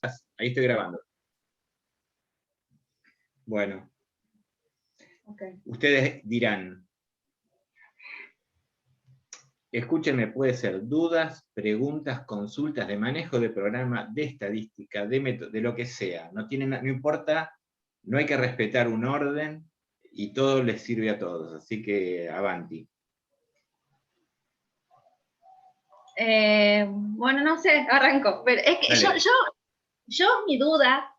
Ahí estoy grabando. Bueno. Okay. Ustedes dirán, escúchenme, puede ser dudas, preguntas, consultas de manejo de programa, de estadística, de método, de lo que sea. No importa, no hay que respetar un orden y todo les sirve a todos. Así que avanti. Bueno, no sé, arranco. Pero es que yo mi duda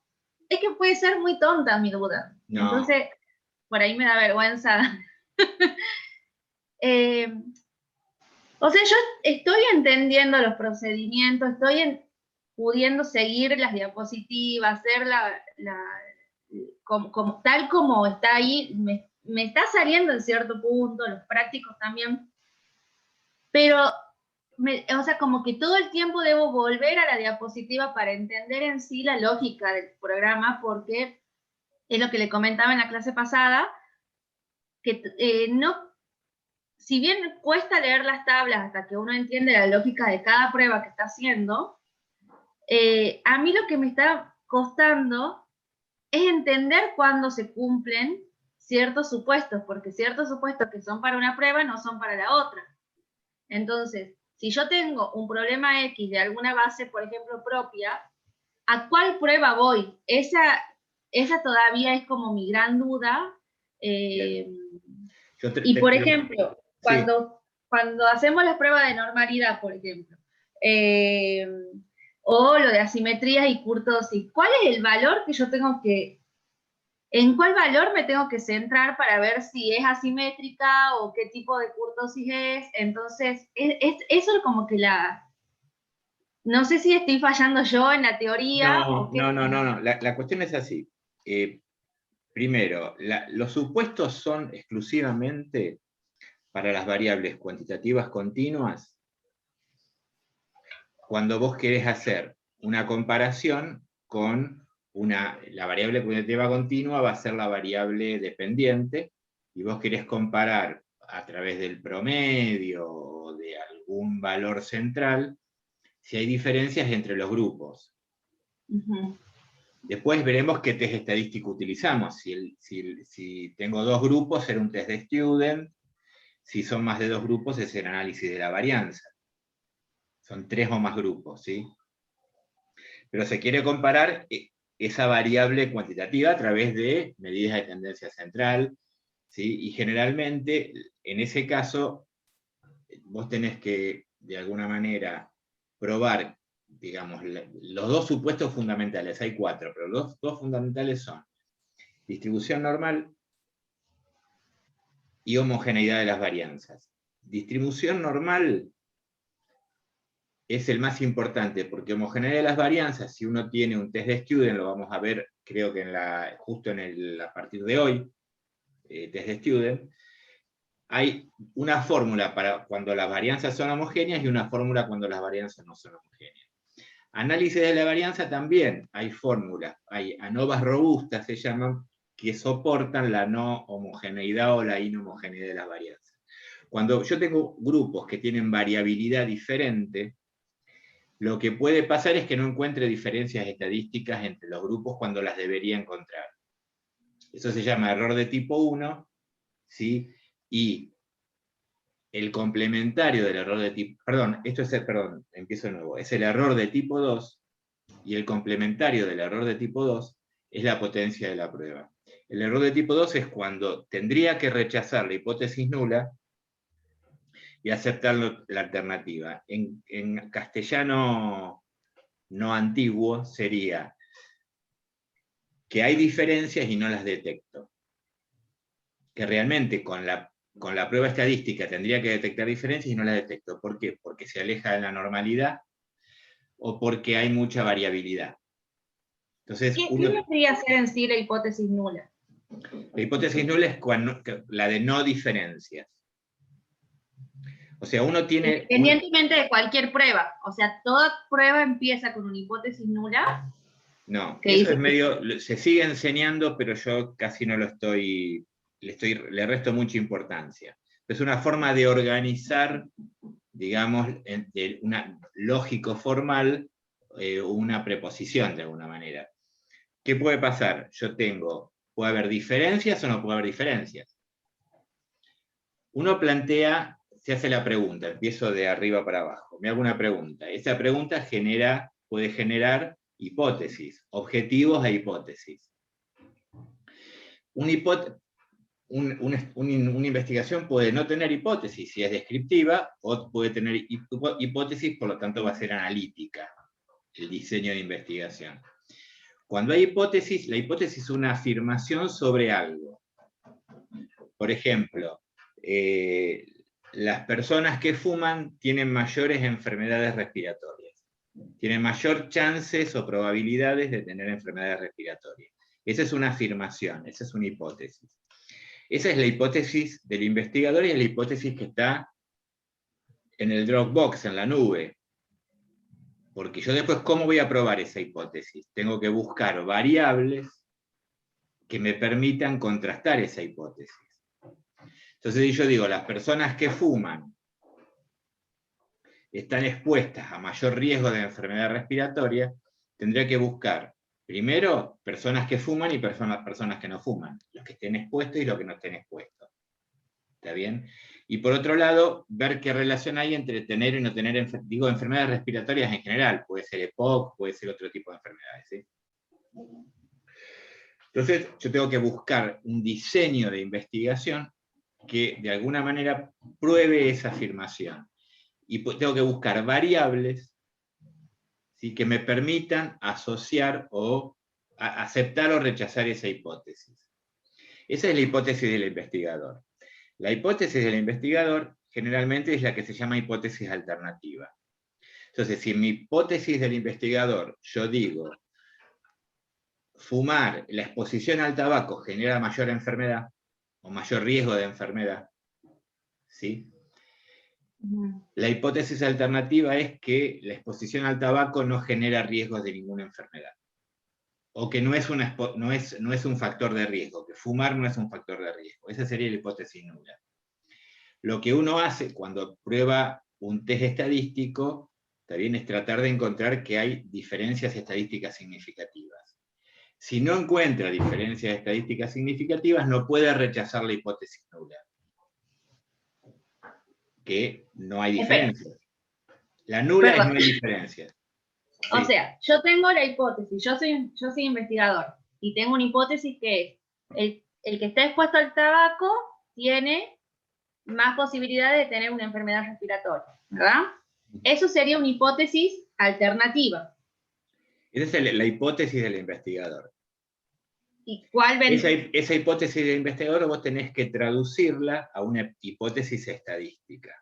es que puede ser muy tonta mi duda. No. Entonces, por ahí me da vergüenza. O sea, yo estoy entendiendo los procedimientos, pudiendo seguir las diapositivas, hacer tal como está ahí, me está saliendo en cierto punto, los prácticos también, pero, o sea, como que todo el tiempo debo volver a la diapositiva para entender en sí la lógica del programa, porque es lo que le comentaba en la clase pasada, que no. Si bien cuesta leer las tablas hasta que uno entiende la lógica de cada prueba que está haciendo, a mí lo que me está costando es entender cuándo se cumplen ciertos supuestos, porque ciertos supuestos que son para una prueba no son para la otra. Entonces, si yo tengo un problema X de alguna base, por ejemplo, propia, ¿a cuál prueba voy? Esa todavía es como mi gran duda. Y por ejemplo, cuando hacemos las pruebas de normalidad, por ejemplo, o lo de asimetrías y kurtosis, ¿cuál es el valor que yo tengo en cuál valor me tengo que centrar para ver si es asimétrica o qué tipo de kurtosis es? Entonces, eso es como que no sé si estoy fallando yo en la teoría. No. La cuestión es así. Primero, los supuestos son exclusivamente para las variables cuantitativas continuas cuando vos querés hacer una comparación con la variable cuantitativa continua va a ser la variable dependiente, y vos querés comparar a través del promedio o de algún valor central si hay diferencias entre los grupos. Uh-huh. Después veremos qué test estadístico utilizamos. Si tengo dos grupos, será un test de student. Si son más de dos grupos, es el análisis de la varianza. Son 3 o más grupos, ¿sí? Pero se quiere comparar esa variable cuantitativa a través de medidas de tendencia central, ¿sí? Y generalmente, en ese caso, vos tenés que, de alguna manera, probar, digamos, los dos supuestos fundamentales. Hay 4, pero los dos fundamentales son distribución normal y homogeneidad de las varianzas. Distribución normal es el más importante, porque homogeneidad de las varianzas, si uno tiene un test de student, lo vamos a ver, creo que justo a partir de hoy, test de student, hay una fórmula para cuando las varianzas son homogéneas y una fórmula cuando las varianzas no son homogéneas. Análisis de la varianza también hay fórmulas, hay ANOVAs robustas, se llaman, que soportan la no homogeneidad o la inhomogeneidad de las varianzas. Cuando yo tengo grupos que tienen variabilidad diferente, lo que puede pasar es que no encuentre diferencias estadísticas entre los grupos cuando las debería encontrar. Eso se llama error de tipo 1, ¿sí? Y el complementario del error de tipo... empiezo de nuevo. Es el error de tipo 2, y el complementario del error de tipo 2 es la potencia de la prueba. El error de tipo 2 es cuando tendría que rechazar la hipótesis nula y aceptar la alternativa. En castellano no antiguo sería que hay diferencias y no las detecto. Que realmente con la prueba estadística tendría que detectar diferencias y no las detecto. ¿Por qué? Porque se aleja de la normalidad o porque hay mucha variabilidad. Entonces, ¿Qué debería ser en sí la hipótesis nula? La hipótesis nula es la de no diferencias. O sea, uno tiene... Independientemente de cualquier prueba. O sea, ¿toda prueba empieza con una hipótesis nula? No, eso es medio... Se sigue enseñando, pero yo casi no lo estoy... Le resto mucha importancia. Es una forma de organizar, digamos, de una lógico formal, una preposición de alguna manera. ¿Qué puede pasar? ¿Puede haber diferencias o no puede haber diferencias? Uno se hace la pregunta, empiezo de arriba para abajo, me hago una pregunta. Esa pregunta puede generar hipótesis, objetivos e hipótesis. Una investigación puede no tener hipótesis si es descriptiva, o puede tener hipótesis, por lo tanto va a ser analítica, el diseño de investigación. Cuando hay hipótesis, la hipótesis es una afirmación sobre algo. Por ejemplo, las personas que fuman tienen mayores enfermedades respiratorias. Tienen mayor chances o probabilidades de tener enfermedades respiratorias. Esa es una afirmación, esa es una hipótesis. Esa es la hipótesis del investigador y es la hipótesis que está en el Dropbox, en la nube. Porque yo después, ¿cómo voy a probar esa hipótesis? Tengo que buscar variables que me permitan contrastar esa hipótesis. Entonces yo digo, las personas que fuman están expuestas a mayor riesgo de enfermedad respiratoria, tendría que buscar, primero, personas que fuman y personas que no fuman, los que estén expuestos y los que no estén expuestos. ¿Está bien? Y por otro lado, ver qué relación hay entre tener y no tener, enfermedades respiratorias en general, puede ser EPOC, puede ser otro tipo de enfermedades, ¿sí? Entonces, yo tengo que buscar un diseño de investigación que de alguna manera pruebe esa afirmación. Y tengo que buscar variables, ¿sí?, que me permitan asociar o aceptar o rechazar esa hipótesis. Esa es la hipótesis del investigador. La hipótesis del investigador generalmente es la que se llama hipótesis alternativa. Entonces, si en mi hipótesis del investigador yo digo, fumar, la exposición al tabaco genera mayor enfermedad, o mayor riesgo de enfermedad, ¿sí? La hipótesis alternativa es que la exposición al tabaco no genera riesgos de ninguna enfermedad. O que no es un factor de riesgo, que fumar no es un factor de riesgo. Esa sería la hipótesis nula. Lo que uno hace cuando prueba un test estadístico, también es tratar de encontrar que hay diferencias estadísticas significativas. Si no encuentra diferencias estadísticas significativas, no puede rechazar la hipótesis nula. Que no hay diferencias. La nula es no hay diferencias. Sí. O sea, yo tengo la hipótesis, yo soy investigador, y tengo una hipótesis que es, el que está expuesto al tabaco tiene más posibilidades de tener una enfermedad respiratoria, ¿verdad? Eso sería una hipótesis alternativa. Esa es la hipótesis del investigador. ¿Y cuál esa hipótesis del investigador vos tenés que traducirla a una hipótesis estadística.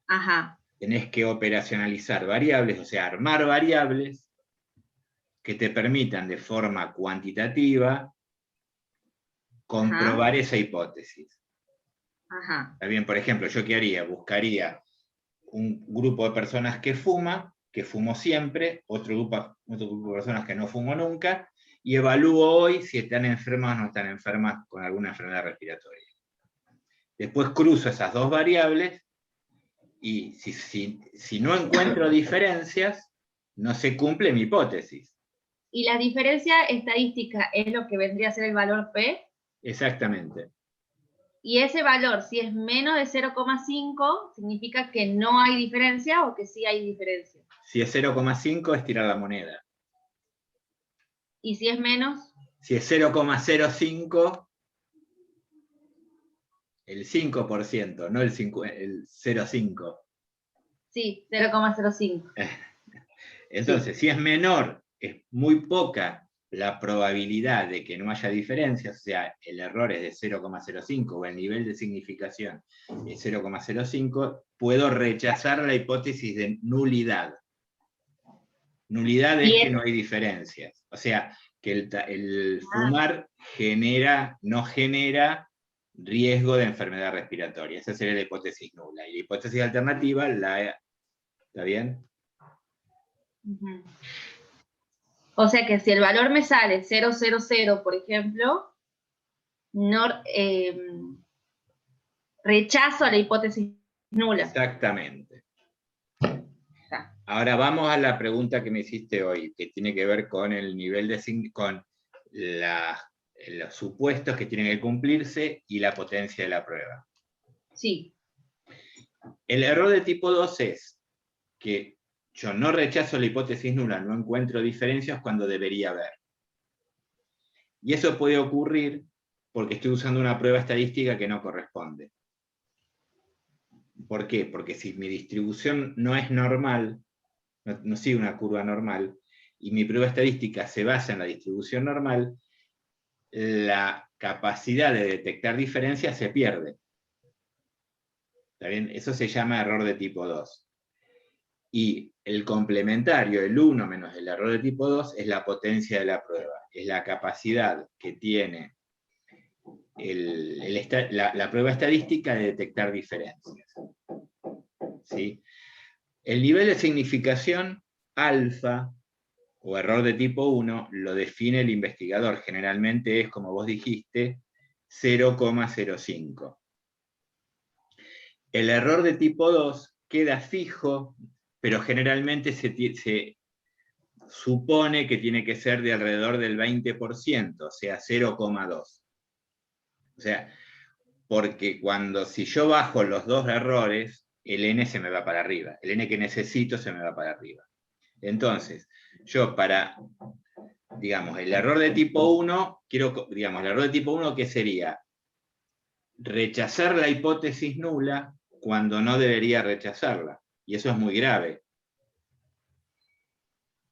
Ajá. Tenés que operacionalizar variables, o sea, armar variables que te permitan de forma cuantitativa comprobar esa hipótesis. Ajá. ¿Está bien? Por ejemplo, ¿yo qué haría? Buscaría un grupo de personas que fumo siempre, otro grupo de personas que no fumo nunca, y evalúo hoy si están enfermas o no están enfermas con alguna enfermedad respiratoria. Después cruzo esas dos variables, y si no encuentro diferencias, no se cumple mi hipótesis. ¿Y la diferencia estadística es lo que vendría a ser el valor P? Exactamente. Y ese valor, si es menos de 0,5, significa que no hay diferencia o que sí hay diferencia. Si es 0,5 es tirar la moneda. ¿Y si es menos? Si es 0,05, el 5%, no el 0,5. Sí, 0,05. Entonces, sí, si es menor, es muy poca la probabilidad de que no haya diferencias, o sea, el error es de 0,05 o el nivel de significación es 0,05, puedo rechazar la hipótesis de nulidad. Nulidad es que no hay diferencias. O sea, que el fumar no genera riesgo de enfermedad respiratoria. Esa sería la hipótesis nula. Y la hipótesis alternativa, ¿está bien? O sea que si el valor me sale 0,00, por ejemplo, no rechazo la hipótesis nula. Exactamente. Ahora vamos a la pregunta que me hiciste hoy, que tiene que ver con el nivel de con los supuestos que tienen que cumplirse y la potencia de la prueba. Sí. El error de tipo 2 es que yo no rechazo la hipótesis nula, no encuentro diferencias cuando debería haber. Y eso puede ocurrir porque estoy usando una prueba estadística que no corresponde. ¿Por qué? Porque si mi distribución no es normal, no sigue una curva normal, y mi prueba estadística se basa en la distribución normal, la capacidad de detectar diferencias se pierde. ¿Está bien? Eso se llama error de tipo 2. Y el complementario, el 1 menos el error de tipo 2, es la potencia de la prueba. Es la capacidad que tiene la prueba estadística de detectar diferencias. ¿Sí? El nivel de significación alfa, o error de tipo 1, lo define el investigador. Generalmente es, como vos dijiste, 0,05. El error de tipo 2 queda fijo, pero generalmente se supone que tiene que ser de alrededor del 20%, o sea, 0,2. O sea, porque si yo bajo los dos errores, el n se me va para arriba. El n que necesito se me va para arriba. Entonces, yo digamos, el error de tipo 1, el error de tipo 1, ¿qué sería? Rechazar la hipótesis nula cuando no debería rechazarla. Y eso es muy grave.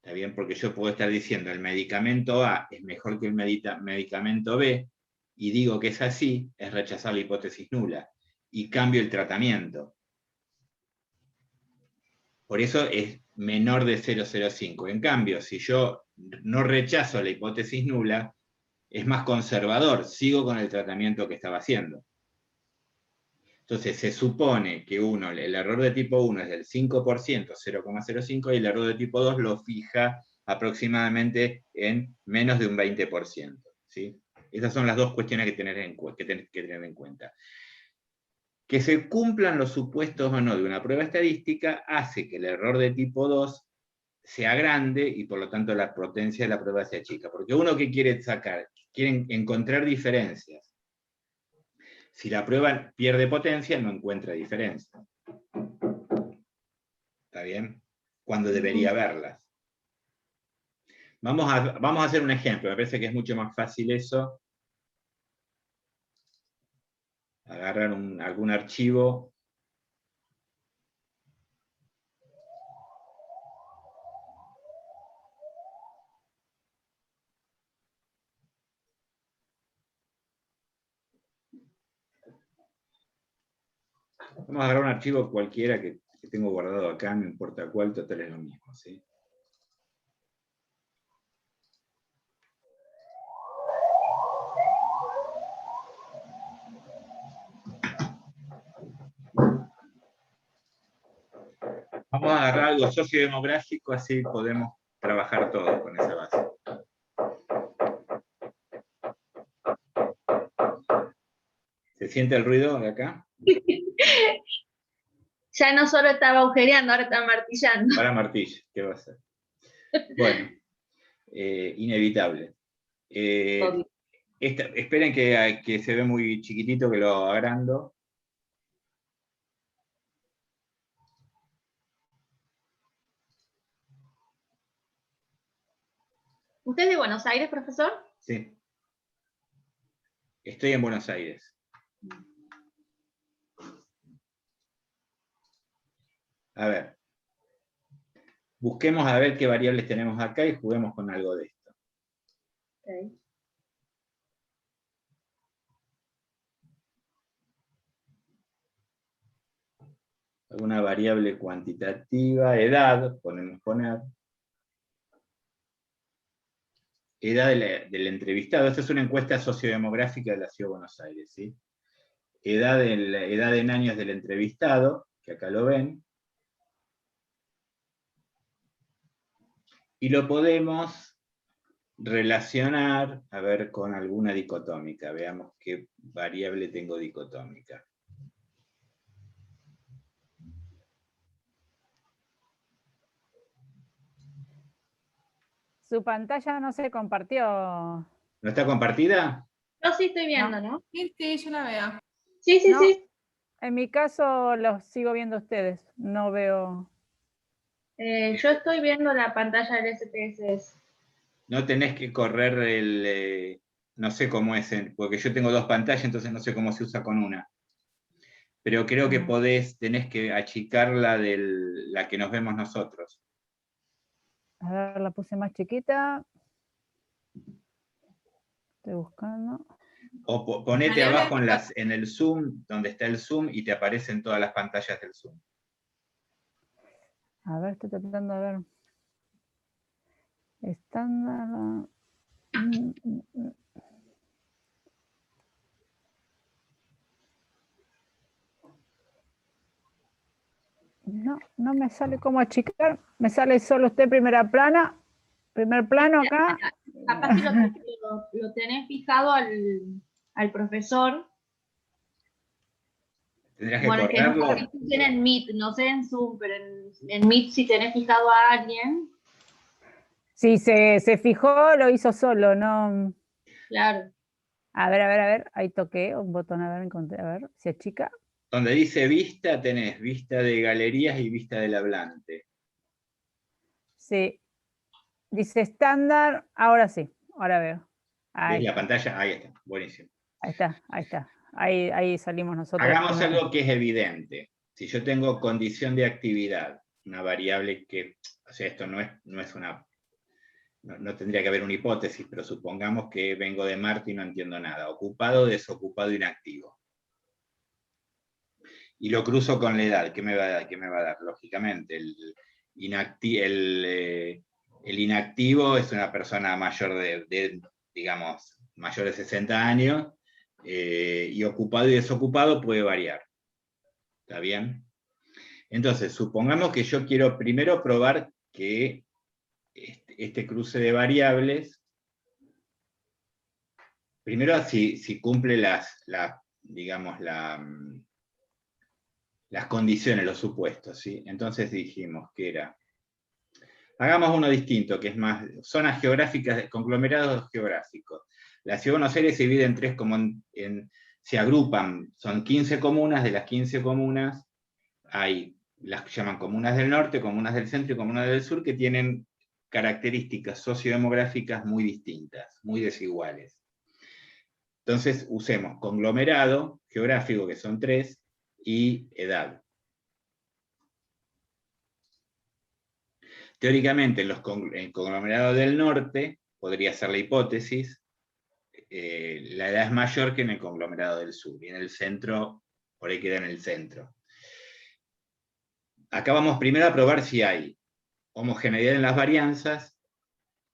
¿Está bien? Porque yo puedo estar diciendo el medicamento A es mejor que el medicamento B, y digo que es así, es rechazar la hipótesis nula, y cambio el tratamiento. Por eso es menor de 0,05. En cambio, si yo no rechazo la hipótesis nula, es más conservador, sigo con el tratamiento que estaba haciendo. Entonces se supone que el error de tipo 1 es del 5%, 0,05, y el error de tipo 2 lo fija aproximadamente en menos de un 20%. ¿Sí? Esas son las dos cuestiones que tener en cuenta. Que se cumplan los supuestos o no de una prueba estadística hace que el error de tipo 2 sea grande y por lo tanto la potencia de la prueba sea chica. Porque uno que quiere sacar, quiere encontrar diferencias. Si la prueba pierde potencia, no encuentra diferencia. ¿Está bien? Cuando debería verlas. Vamos a hacer un ejemplo. Me parece que es mucho más fácil eso. Agarrar algún archivo. Vamos a agarrar un archivo cualquiera que tengo guardado acá, no importa cuál, total es lo mismo. ¿Sí? Vamos a agarrar algo sociodemográfico, así podemos trabajar todos con esa base. ¿Se siente el ruido de acá? Ya no solo estaba agujereando, ahora está martillando. Ahora martillo, ¿qué va a hacer? Bueno, inevitable. Esperen que se ve muy chiquitito, que lo agrando. ¿Usted es de Buenos Aires, profesor? Sí. Estoy en Buenos Aires. A ver. Busquemos a ver qué variables tenemos acá y juguemos con algo de esto. Okay. Alguna variable cuantitativa, edad, podemos poner. Edad del entrevistado. Esta es una encuesta sociodemográfica de la Ciudad de Buenos Aires. ¿Sí? Edad en años del entrevistado, que acá lo ven. Y lo podemos relacionar, a ver, con alguna dicotómica. Veamos qué variable tengo dicotómica. Su pantalla no se compartió. ¿No está compartida? Yo sí estoy viendo, ¿no? Sí, sí, yo la veo. Sí, sí, No. sí. En mi caso los sigo viendo ustedes. No veo. Yo estoy viendo la pantalla del SPSS. No tenés que correr no sé cómo es, porque yo tengo dos pantallas, entonces no sé cómo se usa con una. Pero creo que tenés que achicar la que nos vemos nosotros. A ver, la puse más chiquita. Estoy buscando. O ponete abajo en el Zoom, donde está el Zoom, y te aparecen todas las pantallas del Zoom. A ver, estoy tratando de ver. Estándar. No me sale cómo achicar. Me sale solo usted primera plana. Primer plano acá. Capaz que lo tenés fijado al profesor. Tendrías que Bueno, es que no correrlo. sé si funciona en Meet, no sé en Zoom, pero en Meet si tenés fijado a alguien. Sí, se fijó, lo hizo solo, no. Claro. A ver, ahí toqué un botón, a ver, encontré, a ver, se achica. Donde dice vista, tenés vista de galerías y vista del hablante. Sí. Dice estándar, ahora sí, ahora veo. ¿Ves la pantalla? Ahí está, buenísimo. Ahí está. Ahí salimos nosotros. Hagamos algo que es evidente. Si yo tengo condición de actividad, una variable que, o sea, esto no es una, no tendría que haber una hipótesis, pero supongamos que vengo de Marte y no entiendo nada. Ocupado, desocupado, inactivo. Y lo cruzo con la edad. ¿Qué me va a dar? Lógicamente, el inactivo es una persona mayor digamos, mayor de 60 años, y ocupado y desocupado puede variar. ¿Está bien? Entonces, supongamos que yo quiero primero probar que este cruce de variables, primero si cumple digamos, las condiciones, los supuestos, ¿sí? Entonces dijimos que era, hagamos uno distinto, que es más, zonas geográficas, conglomerados geográficos. La ciudad de Buenos Aires se divide en tres, se agrupan, son 15 comunas, de las 15 comunas hay las que llaman comunas del norte, comunas del centro y comunas del sur, que tienen características sociodemográficas muy distintas, muy desiguales. Entonces usemos conglomerado geográfico, que son 3, y edad. Teóricamente, en el conglomerado del norte, podría ser la hipótesis, la edad es mayor que en el conglomerado del sur, y en el centro, por ahí queda en el centro. Acá vamos primero a probar si hay homogeneidad en las varianzas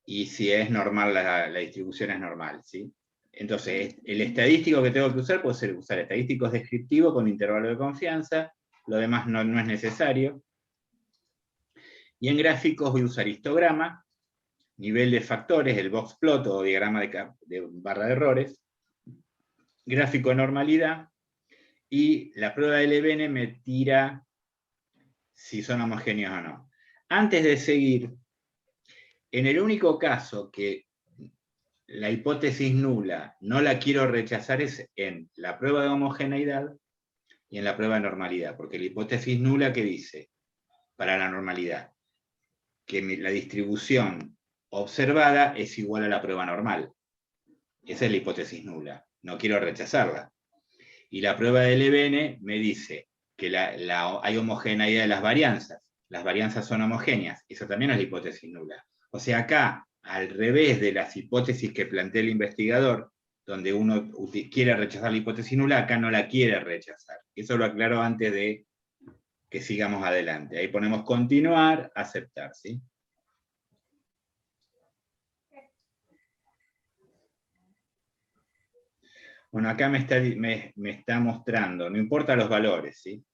y si es normal, la distribución es normal, ¿sí? Entonces, el estadístico que tengo que usar puede ser usar estadísticos descriptivos con intervalo de confianza, lo demás no es necesario. Y en gráficos voy a usar histograma, nivel de factores, el box plot o diagrama de barra de errores, gráfico de normalidad, y la prueba del EBN me tira si son homogéneos o no. Antes de seguir, en el único caso que la hipótesis nula no la quiero rechazar es en la prueba de homogeneidad y en la prueba de normalidad, porque la hipótesis nula, ¿qué dice? Para la normalidad, que la distribución observada es igual a la prueba normal. Esa es la hipótesis nula, no quiero rechazarla. Y la prueba del EBN me dice que hay homogeneidad de las varianzas son homogéneas, eso también es la hipótesis nula. O sea, acá, al revés de las hipótesis que plantea el investigador, donde uno quiere rechazar la hipótesis nula, acá no la quiere rechazar. Eso lo aclaro antes de que sigamos adelante. Ahí ponemos continuar, aceptar, ¿sí? Bueno, acá me está mostrando, no importa los valores, ¿sí?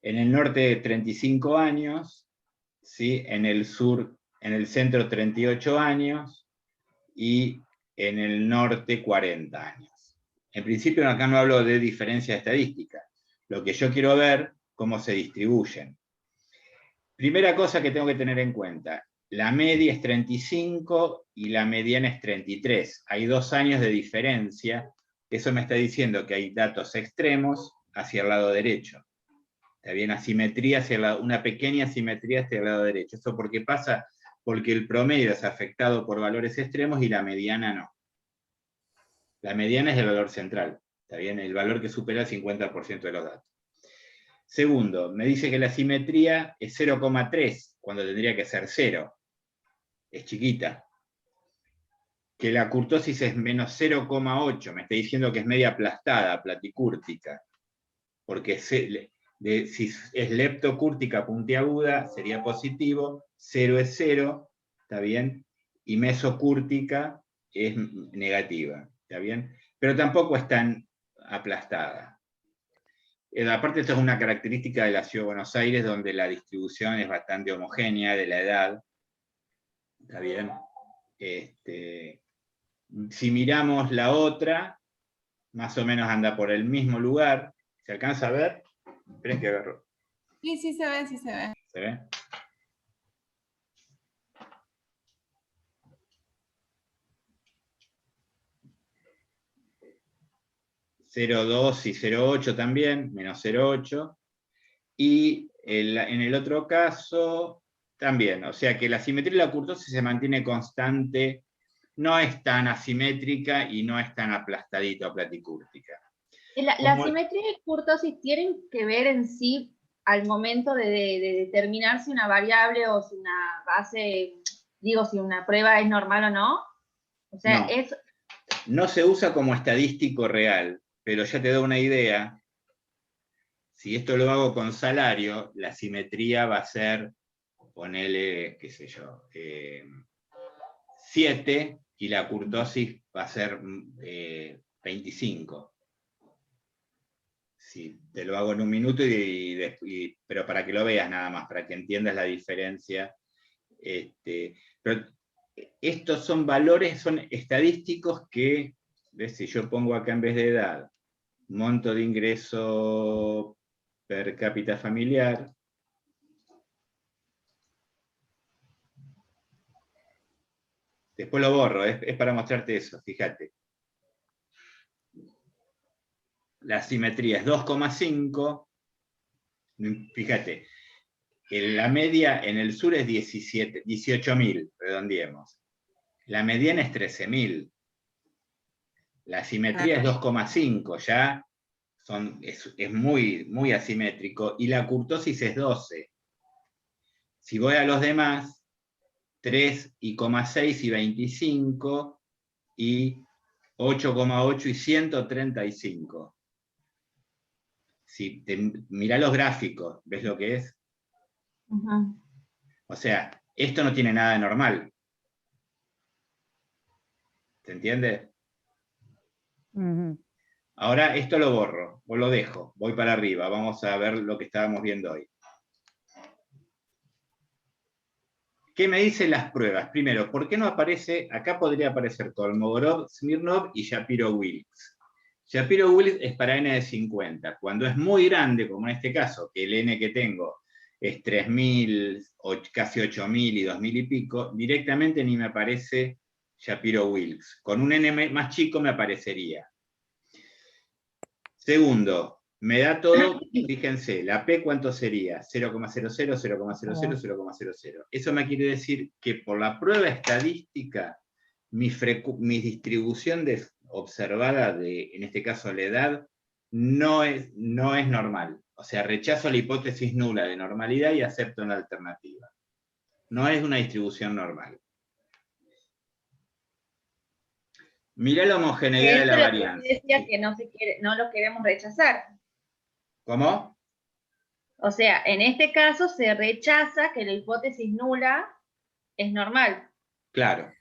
En el norte 35 años, ¿sí? En el sur, en el centro 38 años, y en el norte 40 años. En principio acá no hablo de diferencia estadística. Lo que yo quiero ver, cómo se distribuyen. Primera cosa que tengo que tener en cuenta, la media es 35 y la mediana es 33. Hay 2 años de diferencia. Eso me está diciendo que hay datos extremos hacia el lado derecho. Está bien, asimetría hacia una pequeña asimetría hacia el lado derecho. ¿Eso por qué pasa? Porque el promedio es afectado por valores extremos y la mediana no. La mediana es el valor central. ¿Está bien? El valor que supera el 50% de los datos. Segundo, me dice que la simetría es 0,3, cuando tendría que ser 0. Es chiquita. Que la curtosis es menos 0,8, me está diciendo que es media aplastada, platicúrtica. Porque si es leptocúrtica puntiaguda, sería positivo, 0 es 0, ¿está bien? Y mesocúrtica es negativa, ¿está bien? Pero tampoco es tan aplastada. Aparte, esto es una característica de la Ciudad de Buenos Aires, donde la distribución es bastante homogénea de la edad. ¿Está bien? Si miramos la otra, más o menos anda por el mismo lugar. ¿Se alcanza a ver? Esperen que agarro. Sí, sí se ve, sí se ve. ¿Se ve? (0,2) y 0,8 también, menos 0,8. Y en el otro caso, también. O sea que la simetría de la curtosis se mantiene constante, no es tan asimétrica y no es tan aplastadita o platicúrtica. ¿La simetría y kurtosis tienen que ver en sí al momento de determinar si una variable o si una base, digo, si una prueba es normal o no? O sea, no, no se usa como estadístico real, pero ya te da una idea. Si esto lo hago con salario, la simetría va a ser, ponele, qué sé yo, 7, y la kurtosis va a ser 25. Sí, te lo hago en un minuto, pero para que lo veas nada más, para que entiendas la diferencia. Pero estos son valores, son estadísticos que, ¿ves? Si yo pongo acá en vez de edad, monto de ingreso per cápita familiar, después lo borro, es para mostrarte eso, fíjate. La simetría es 2,5, fíjate, la media en el sur es 18.000, redondeemos. La mediana es 13.000. La simetría es 2,5, ya es muy, muy asimétrico, y la kurtosis es 12. Si voy a los demás, 3,6 y 25, y 8,8 y 135. Si mirá los gráficos, ¿ves lo que es? O sea, esto no tiene nada de normal. ¿Se entiende? Ahora esto lo borro, o lo dejo, voy para arriba, vamos a ver lo que estábamos viendo hoy. ¿Qué me dicen las pruebas? Primero, ¿por qué no aparece? Acá podría aparecer Kolmogorov, Smirnov y Shapiro-Wilks. Shapiro-Wilks es para n de 50. Cuando es muy grande, como en este caso, que el n que tengo es 3.000, casi 8.000 y 2.000 y pico, directamente ni me aparece Shapiro-Wilks. Con un n más chico me aparecería. Segundo, me da todo, fíjense, la P ¿cuánto sería? 0,00, 0,00, 0,00. Eso me quiere decir que por la prueba estadística, mi distribución observada en este caso la edad, no es normal. O sea, rechazo la hipótesis nula de normalidad y acepto una alternativa. No es una distribución normal. Mirá la homogeneidad de la varianza. Decía que no lo queremos rechazar. ¿Cómo? O sea, en este caso se rechaza que la hipótesis nula es normal. Claro.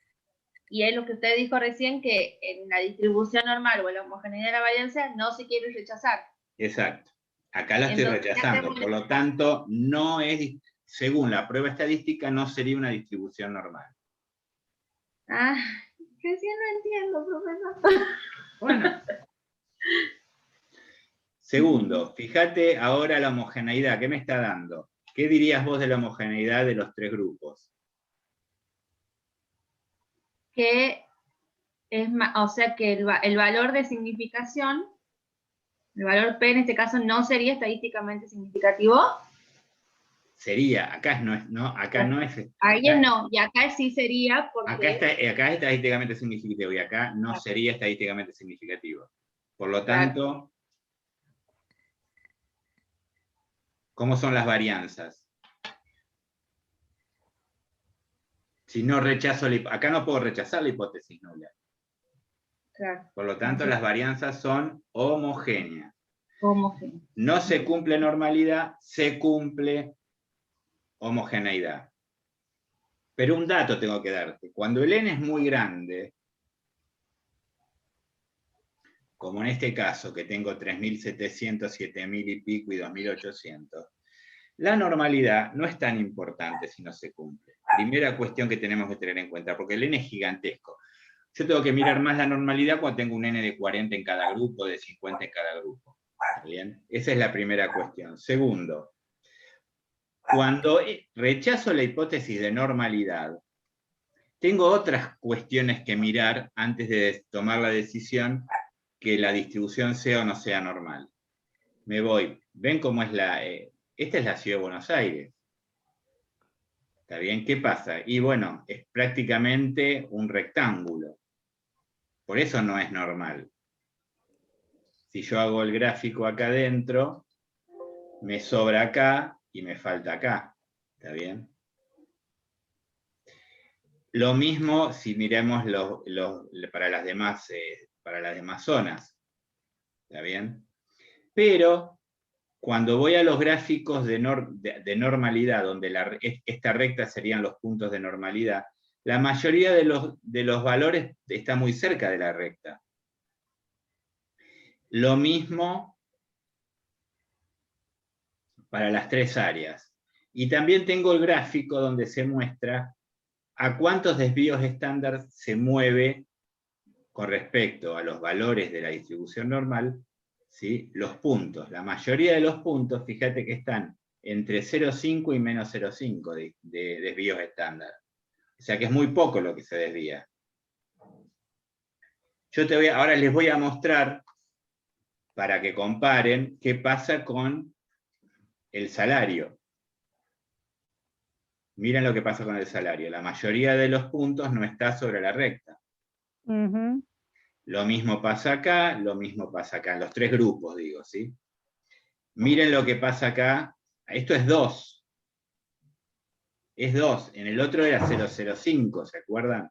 Y es lo que usted dijo recién, que en la distribución normal o en la homogeneidad de la varianza no se quiere rechazar. Exacto. Acá la estoy rechazando. Por lo tanto, no es, según la prueba estadística, no sería una distribución normal. Ah, recién no entiendo, profesor. Bueno. Segundo, fíjate ahora la homogeneidad. ¿Qué me está dando? ¿Qué dirías vos de la homogeneidad de los tres grupos? que o sea que el valor de significación, el valor P en este caso no sería estadísticamente significativo. Sería, acá no es, ¿no? Acá no es. Ahí Acá, no, y acá sí sería porque... acá es estadísticamente significativo y acá no sería estadísticamente significativo. Por lo tanto, ¿cómo son las varianzas? Si no rechazo, acá no puedo rechazar la hipótesis nula. Claro. Por lo tanto, las varianzas son homogéneas. Homogéneo. No se cumple normalidad, se cumple homogeneidad. Pero un dato tengo que darte. Cuando el n es muy grande, como en este caso, que tengo 3.700, 7.000 y pico y 2.800, la normalidad no es tan importante si no se cumple. Primera cuestión que tenemos que tener en cuenta, porque el n es gigantesco. Yo tengo que mirar más la normalidad cuando tengo un n de 40 en cada grupo, de 50 en cada grupo. ¿Está bien? Esa es la primera cuestión. Segundo, cuando rechazo la hipótesis de normalidad, tengo otras cuestiones que mirar antes de tomar la decisión que la distribución sea o no sea normal. Me voy. ¿Ven cómo es la... esta es la ciudad de Buenos Aires. ¿Está bien? ¿Qué pasa? Y bueno, es prácticamente un rectángulo. Por eso no es normal. Si yo hago el gráfico acá adentro, me sobra acá y me falta acá. ¿Está bien? Lo mismo si miremos para las demás zonas. ¿Está bien? Pero cuando voy a los gráficos de normalidad, donde esta recta serían los puntos de normalidad, la mayoría de los valores está muy cerca de la recta. Lo mismo para las tres áreas. Y también tengo el gráfico donde se muestra a cuántos desvíos estándar se mueve con respecto a los valores de la distribución normal, ¿sí? Los puntos. La mayoría de los puntos, fíjate que están entre 0,5 y menos 0,5 de desvíos estándar. O sea que es muy poco lo que se desvía. Ahora les voy a mostrar, para que comparen, qué pasa con el salario. Miren lo que pasa con el salario. La mayoría de los puntos no está sobre la recta. Lo mismo pasa acá, lo mismo pasa acá. En los tres grupos, digo, ¿sí? Miren lo que pasa acá. Esto es 2. Es 2. En el otro era 0,05, ¿se acuerdan?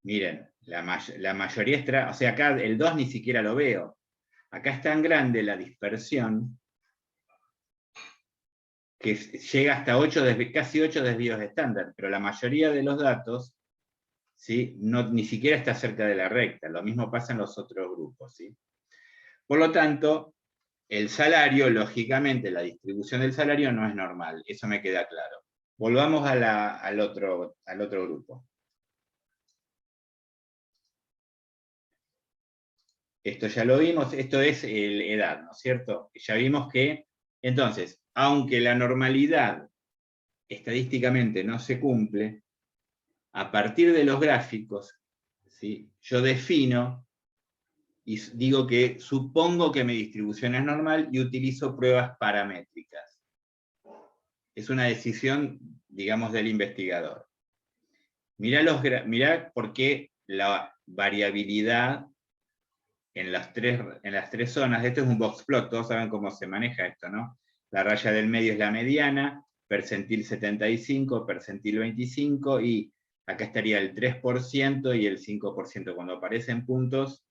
Miren, la mayoría está... O sea, acá el 2 ni siquiera lo veo. Acá es tan grande la dispersión que llega hasta casi 8 desvíos estándar, pero la mayoría de los datos, ¿sí? Ni siquiera está cerca de la recta. Lo mismo pasa en los otros grupos, ¿sí? Por lo tanto, el salario, lógicamente, la distribución del salario no es normal. Eso me queda claro. Volvamos al otro grupo. Esto ya lo vimos, esto es edad, ¿no es cierto? Ya vimos que, entonces, aunque la normalidad estadísticamente no se cumple, a partir de los gráficos, ¿sí? Yo defino y digo que supongo que mi distribución es normal y utilizo pruebas paramétricas. Es una decisión, digamos, del investigador. Mirá por qué la variabilidad en las tres zonas, esto es un box plot, todos saben cómo se maneja esto, ¿no? La raya del medio es la mediana, percentil 75, percentil 25, y acá estaría el 3% y el 5% cuando aparecen puntos.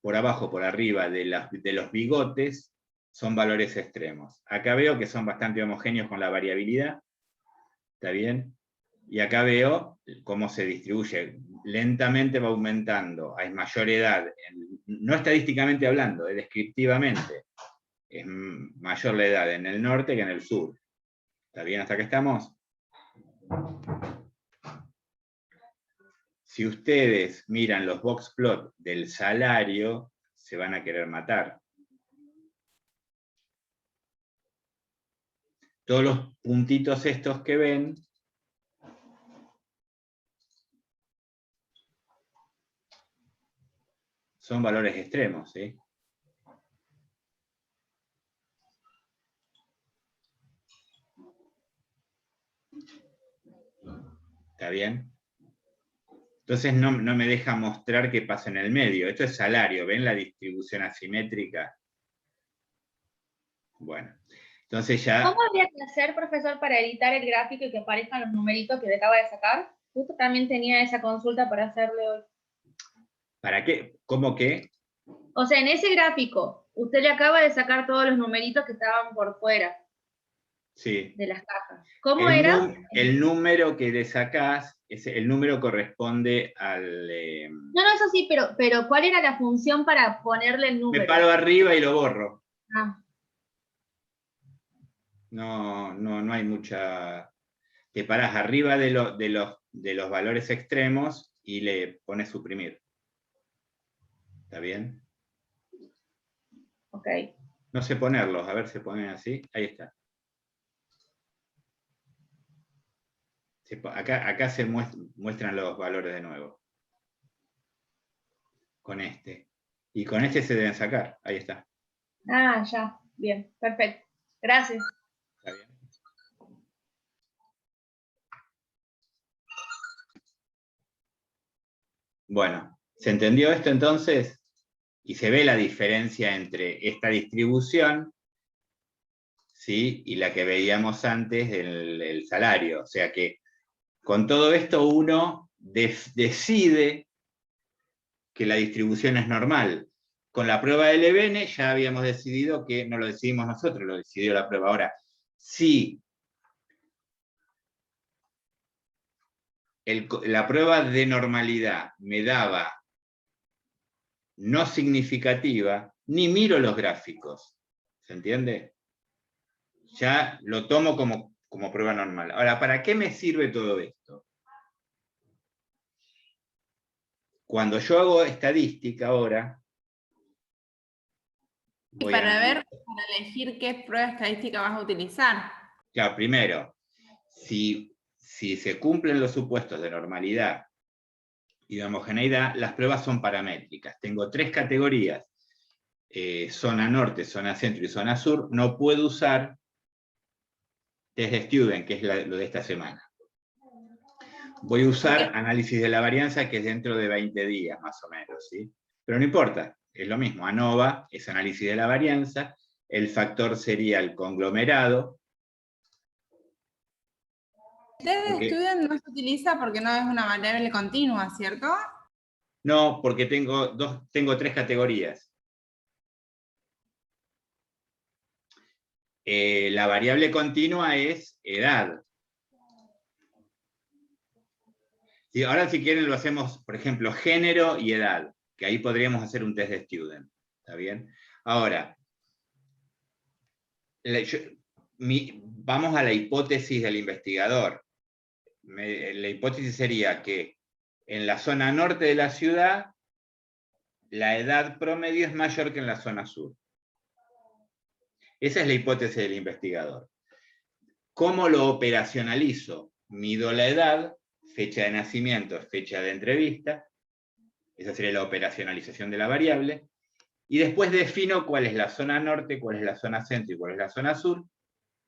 Por abajo, por arriba de los bigotes, son valores extremos. Acá veo que son bastante homogéneos con la variabilidad, ¿está bien? Y acá veo cómo se distribuye. Lentamente va aumentando, hay mayor edad, no estadísticamente hablando, descriptivamente. Es mayor la edad en el norte que en el sur. ¿Está bien hasta que estamos? Si ustedes miran los box plot del salario, se van a querer matar. Todos los puntitos estos que ven son valores extremos, ¿sí? ¿Está bien? Entonces no me deja mostrar qué pasa en el medio. Esto es salario, ¿ven la distribución asimétrica? Bueno, entonces ya... ¿Cómo habría que hacer, profesor, para editar el gráfico y que aparezcan los numeritos que le acaba de sacar? Justo también tenía esa consulta para hacerle hoy. ¿Para qué? ¿Cómo qué? O sea, en ese gráfico, usted le acaba de sacar todos los numeritos que estaban por fuera Sí. de las cajas. ¿Cómo era? El número que le sacás, el número corresponde al... No, eso sí, pero ¿cuál era la función para ponerle el número? Me paro arriba y lo borro. Ah. No hay mucha... Te paras arriba de los valores extremos y le pones suprimir. ¿Está bien? Ok. No sé ponerlos, a ver, se ponen así. Ahí está. Acá se muestran los valores de nuevo. Con este. Y con este se deben sacar. Ahí está. Ah, ya. Bien, perfecto. Gracias. ¿Está bien? Bueno, ¿se entendió esto entonces? Y se ve la diferencia entre esta distribución, ¿sí?, y la que veíamos antes del salario. O sea que con todo esto uno decide que la distribución es normal. Con la prueba de Levene ya habíamos decidido que no lo decidimos nosotros, lo decidió la prueba. Ahora, si la prueba de normalidad me daba no significativa, ni miro los gráficos. ¿Se entiende? Ya lo tomo como prueba normal. Ahora, ¿para qué me sirve todo esto? Cuando yo hago estadística ahora, Y para elegir qué prueba estadística vas a utilizar. Claro, primero, si se cumplen los supuestos de normalidad y de homogeneidad, las pruebas son paramétricas. Tengo 3 categorías, zona norte, zona centro y zona sur. No puedo usar test de Student, que es lo de esta semana. Voy a usar análisis de la varianza, que es dentro de 20 días, más o menos, ¿sí? Pero no importa, es lo mismo. ANOVA es análisis de la varianza, el factor sería el conglomerado. Test de Student no se utiliza porque no es una variable continua, ¿cierto? No, porque tengo 3 categorías. La variable continua es edad. Y ahora, si quieren, lo hacemos, por ejemplo, género y edad, que ahí podríamos hacer un test de Student. ¿Está bien? Ahora, vamos a la hipótesis del investigador. La hipótesis sería que en la zona norte de la ciudad, la edad promedio es mayor que en la zona sur. Esa es la hipótesis del investigador. ¿Cómo lo operacionalizo? Mido la edad, fecha de nacimiento, fecha de entrevista, esa sería la operacionalización de la variable, y después defino cuál es la zona norte, cuál es la zona centro y cuál es la zona sur,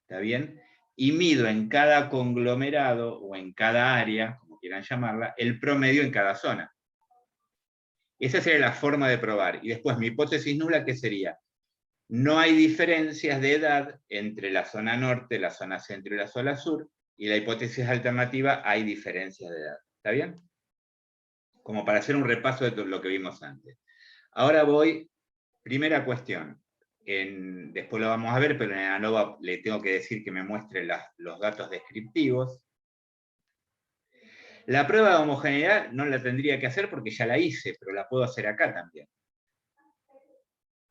¿está bien? Y mido en cada conglomerado o en cada área, como quieran llamarla, el promedio en cada zona. Esa sería la forma de probar. Y después mi hipótesis nula, ¿qué sería? No hay diferencias de edad entre la zona norte, la zona centro y la zona sur, y la hipótesis alternativa, hay diferencias de edad. ¿Está bien? Como para hacer un repaso de lo que vimos antes. Ahora voy, primera cuestión. Después lo vamos a ver, pero en ANOVA le tengo que decir que me muestre los datos descriptivos. La prueba de homogeneidad no la tendría que hacer porque ya la hice, pero la puedo hacer acá también.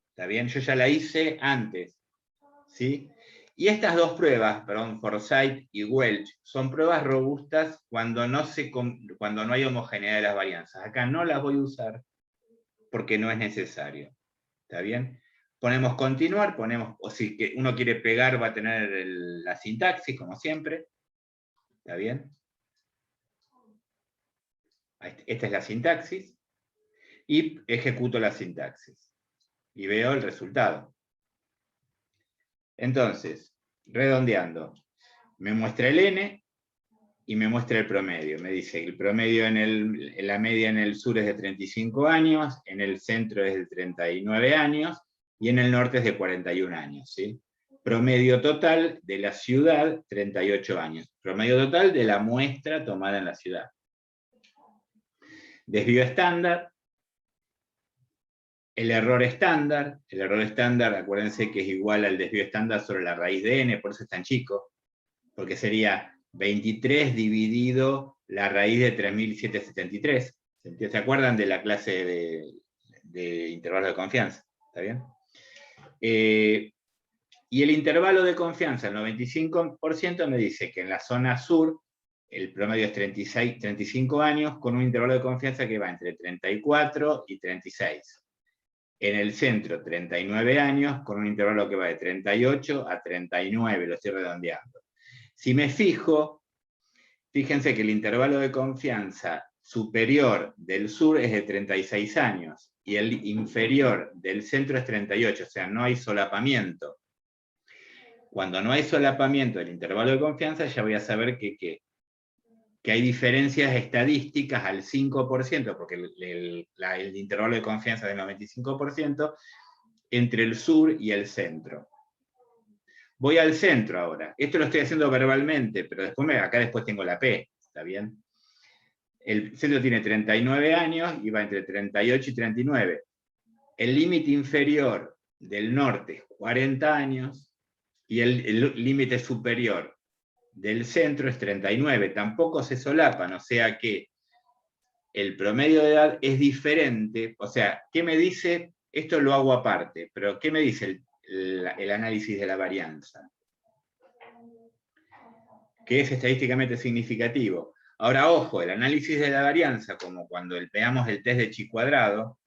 ¿Está bien? Yo ya la hice antes. ¿Sí? Y estas dos pruebas, perdón, Forsyth y Welch, son pruebas robustas cuando no hay homogeneidad de las varianzas. Acá no las voy a usar porque no es necesario. ¿Está bien? Ponemos continuar, o si uno quiere pegar, va a tener la sintaxis, como siempre. ¿Está bien? Esta es la sintaxis. Y ejecuto la sintaxis. Y veo el resultado. Entonces, redondeando, me muestra el n y me muestra el promedio. Me dice que el promedio en la media en el sur es de 35 años, en el centro es de 39 años, y en el norte es de 41 años. ¿Sí? Promedio total de la ciudad, 38 años. Promedio total de la muestra tomada en la ciudad. Desvío estándar. El error estándar, acuérdense que es igual al desvío estándar sobre la raíz de n, por eso es tan chico, porque sería 23 dividido la raíz de 3773. ¿Se acuerdan de la clase de intervalo de confianza? ¿Está bien? Y el intervalo de confianza, el 95%, me dice que en la zona sur el promedio es 35 años, con un intervalo de confianza que va entre 34 y 36. En el centro, 39 años, con un intervalo que va de 38 a 39, lo estoy redondeando. Si me fijo, fíjense que el intervalo de confianza superior del sur es de 36 años, y el inferior del centro es 38, o sea, no hay solapamiento. Cuando no hay solapamiento del intervalo de confianza, ya voy a saber que hay diferencias estadísticas al 5%, porque el intervalo de confianza es del 95%, entre el sur y el centro. Voy al centro ahora. Esto lo estoy haciendo verbalmente, pero acá después tengo la P, ¿está bien? El centro tiene 39 años y va entre 38 y 39. El límite inferior del norte es 40 años y el límite superior del centro es 39, tampoco se solapan, o sea que el promedio de edad es diferente. O sea, ¿qué me dice? Esto lo hago aparte, pero ¿qué me dice el análisis de la varianza? Que es estadísticamente significativo. Ahora, ojo, el análisis de la varianza, como cuando veamos el test de chi cuadrado,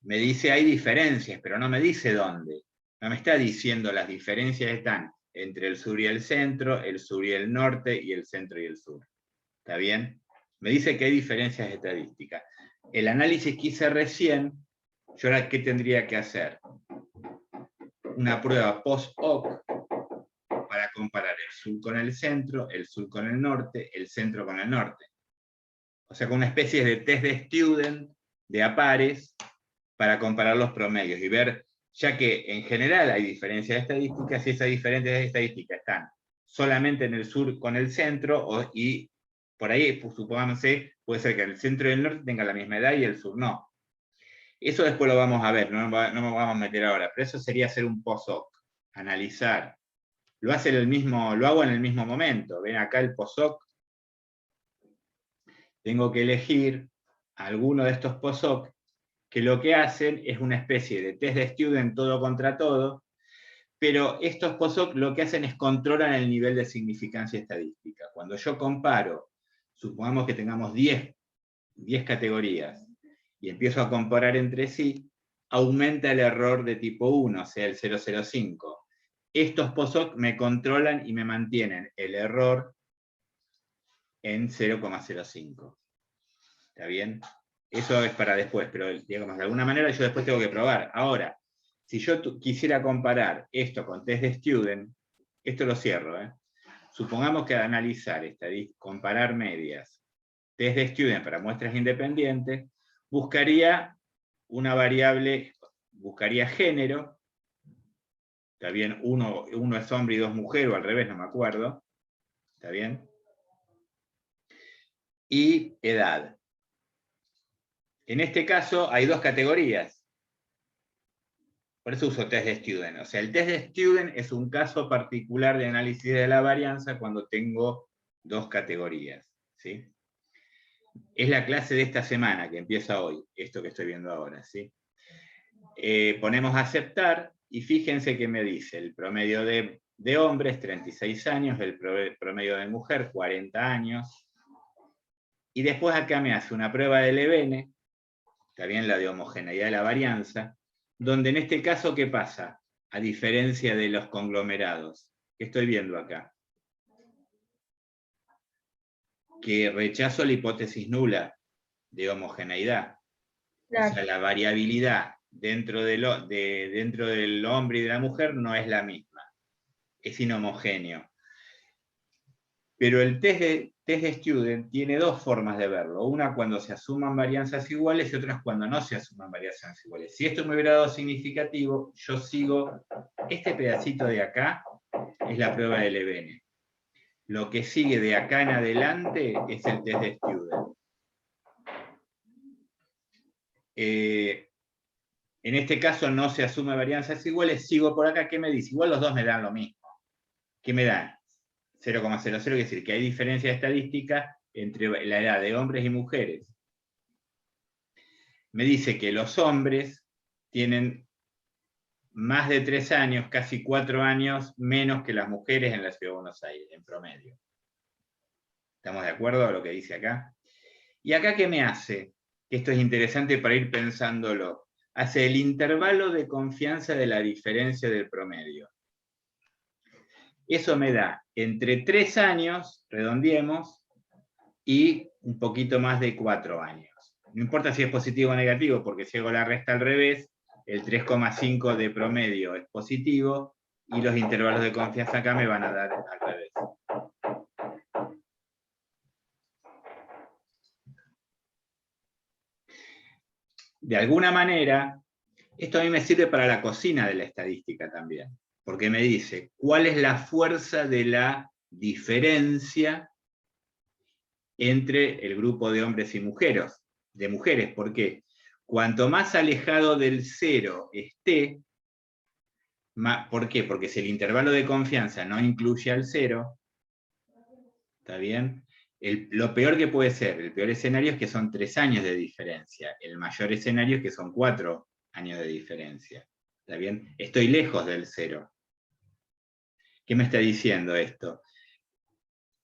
me dice hay diferencias, pero no me dice dónde. No me está diciendo las diferencias están entre el sur y el centro, el sur y el norte, y el centro y el sur. ¿Está bien? Me dice que hay diferencias estadísticas. El análisis que hice recién, yo ahora, ¿qué tendría que hacer? Una prueba post-hoc para comparar el sur con el centro, el sur con el norte, el centro con el norte. O sea, con una especie de test de student de a pares para comparar los promedios y ver, ya que en general hay diferencias estadísticas, y esas diferencias estadísticas están solamente en el sur con el centro, y por ahí, pues, supónganse, puede ser que el centro y el norte tengan la misma edad y el sur no. Eso después lo vamos a ver, no nos vamos a meter ahora, pero eso sería hacer un post-hoc, analizar. Lo hago en el mismo momento. Ven acá el post-hoc. Tengo que elegir alguno de estos post-hoc que lo que hacen es una especie de test de student todo contra todo, pero estos post-hoc lo que hacen es controlan el nivel de significancia estadística. Cuando yo comparo, supongamos que tengamos 10 categorías, y empiezo a comparar entre sí, aumenta el error de tipo 1, o sea, el 0,05. Estos post-hoc me controlan y me mantienen el error en 0,05. ¿Está bien? Eso es para después, pero digamos, de alguna manera yo después tengo que probar. Ahora, si yo quisiera comparar esto con test de student, esto lo cierro, supongamos que al analizar, comparar medias, test de student para muestras independientes, buscaría una variable, buscaría género, ¿está bien? Uno es hombre y 2 mujeres, o al revés, no me acuerdo, ¿está bien? Y edad. En este caso hay 2 categorías. Por eso uso test de student. O sea, el test de student es un caso particular de análisis de la varianza cuando tengo 2 categorías. ¿Sí? Es la clase de esta semana que empieza hoy, esto que estoy viendo ahora. ¿Sí? Ponemos aceptar y fíjense que me dice el promedio de hombres, 36 años, el promedio de mujer, 40 años. Y después acá me hace una prueba de Levene, está bien, la de homogeneidad de la varianza, donde en este caso, ¿qué pasa? A diferencia de los conglomerados, ¿qué estoy viendo acá? Que rechazo la hipótesis nula de homogeneidad. Claro. O sea, la variabilidad dentro del hombre y de la mujer no es la misma. Es inhomogéneo. Pero el test de Student tiene dos formas de verlo. Una cuando se asuman varianzas iguales y otra cuando no se asuman varianzas iguales. Si esto me hubiera dado significativo, yo sigo, este pedacito de acá es la prueba de Levene. Lo que sigue de acá en adelante es el test de Student. En este caso no se asume varianzas iguales, sigo por acá, ¿qué me dice? Igual los dos me dan lo mismo. ¿Qué me dan? 0,00, quiere decir que hay diferencia estadística entre la edad de hombres y mujeres. Me dice que los hombres tienen más de 3 años, casi 4 años, menos que las mujeres en la Ciudad de Buenos Aires, en promedio. ¿Estamos de acuerdo a lo que dice acá? ¿Y acá qué me hace? Esto es interesante para ir pensándolo. Hace el intervalo de confianza de la diferencia del promedio. Eso me da entre 3 años, redondeemos, y un poquito más de 4 años. No importa si es positivo o negativo, porque si hago la resta al revés, el 3,5 de promedio es positivo, y los intervalos de confianza acá me van a dar al revés. De alguna manera, esto a mí me sirve para la cocina de la estadística también, porque me dice cuál es la fuerza de la diferencia entre el grupo de hombres y mujeres. ¿Por qué? Cuanto más alejado del cero esté, ¿por qué? Porque si el intervalo de confianza no incluye al cero, ¿está bien? Lo peor que puede ser, el peor escenario es que son 3 años de diferencia. El mayor escenario es que son 4 años de diferencia. ¿Está bien? Estoy lejos del cero. ¿Qué me está diciendo esto?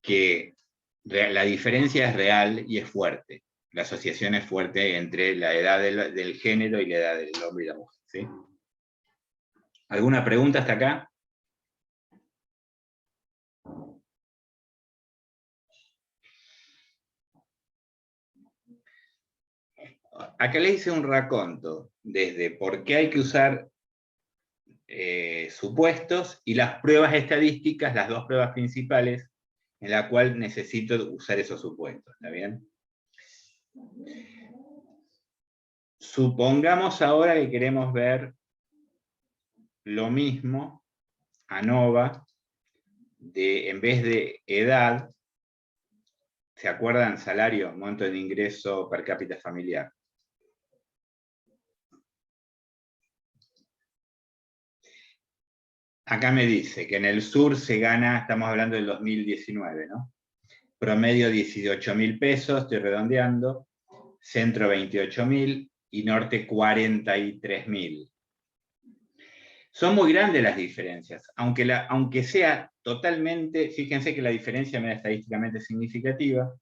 Que la diferencia es real y es fuerte. La asociación es fuerte entre la edad del género y la edad del hombre y la mujer. ¿Sí? ¿Alguna pregunta hasta acá? Acá le hice un raconto, desde por qué hay que usar supuestos y las pruebas estadísticas, las dos pruebas principales, en la cual necesito usar esos supuestos, ¿está bien? Supongamos ahora que queremos ver lo mismo, ANOVA, en vez de edad, ¿se acuerdan? Salario, monto de ingreso per cápita familiar. Acá me dice que en el sur se gana, estamos hablando del 2019, ¿no? Promedio 18.000 pesos, estoy redondeando, centro 28.000 y norte 43.000. Son muy grandes las diferencias, aunque sea totalmente, fíjense que la diferencia me da estadísticamente significativa,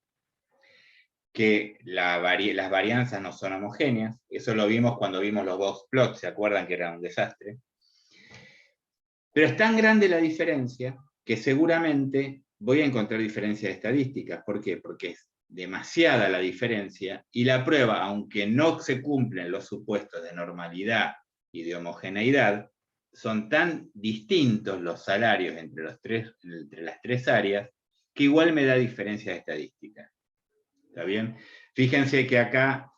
que las varianzas no son homogéneas, eso lo vimos cuando vimos los box plots, ¿se acuerdan que era un desastre? Pero es tan grande la diferencia que seguramente voy a encontrar diferencias estadísticas. ¿Por qué? Porque es demasiada la diferencia y la prueba, aunque no se cumplen los supuestos de normalidad y de homogeneidad, son tan distintos los salarios entre las tres áreas que igual me da diferencias estadísticas. ¿Está bien? Fíjense que acá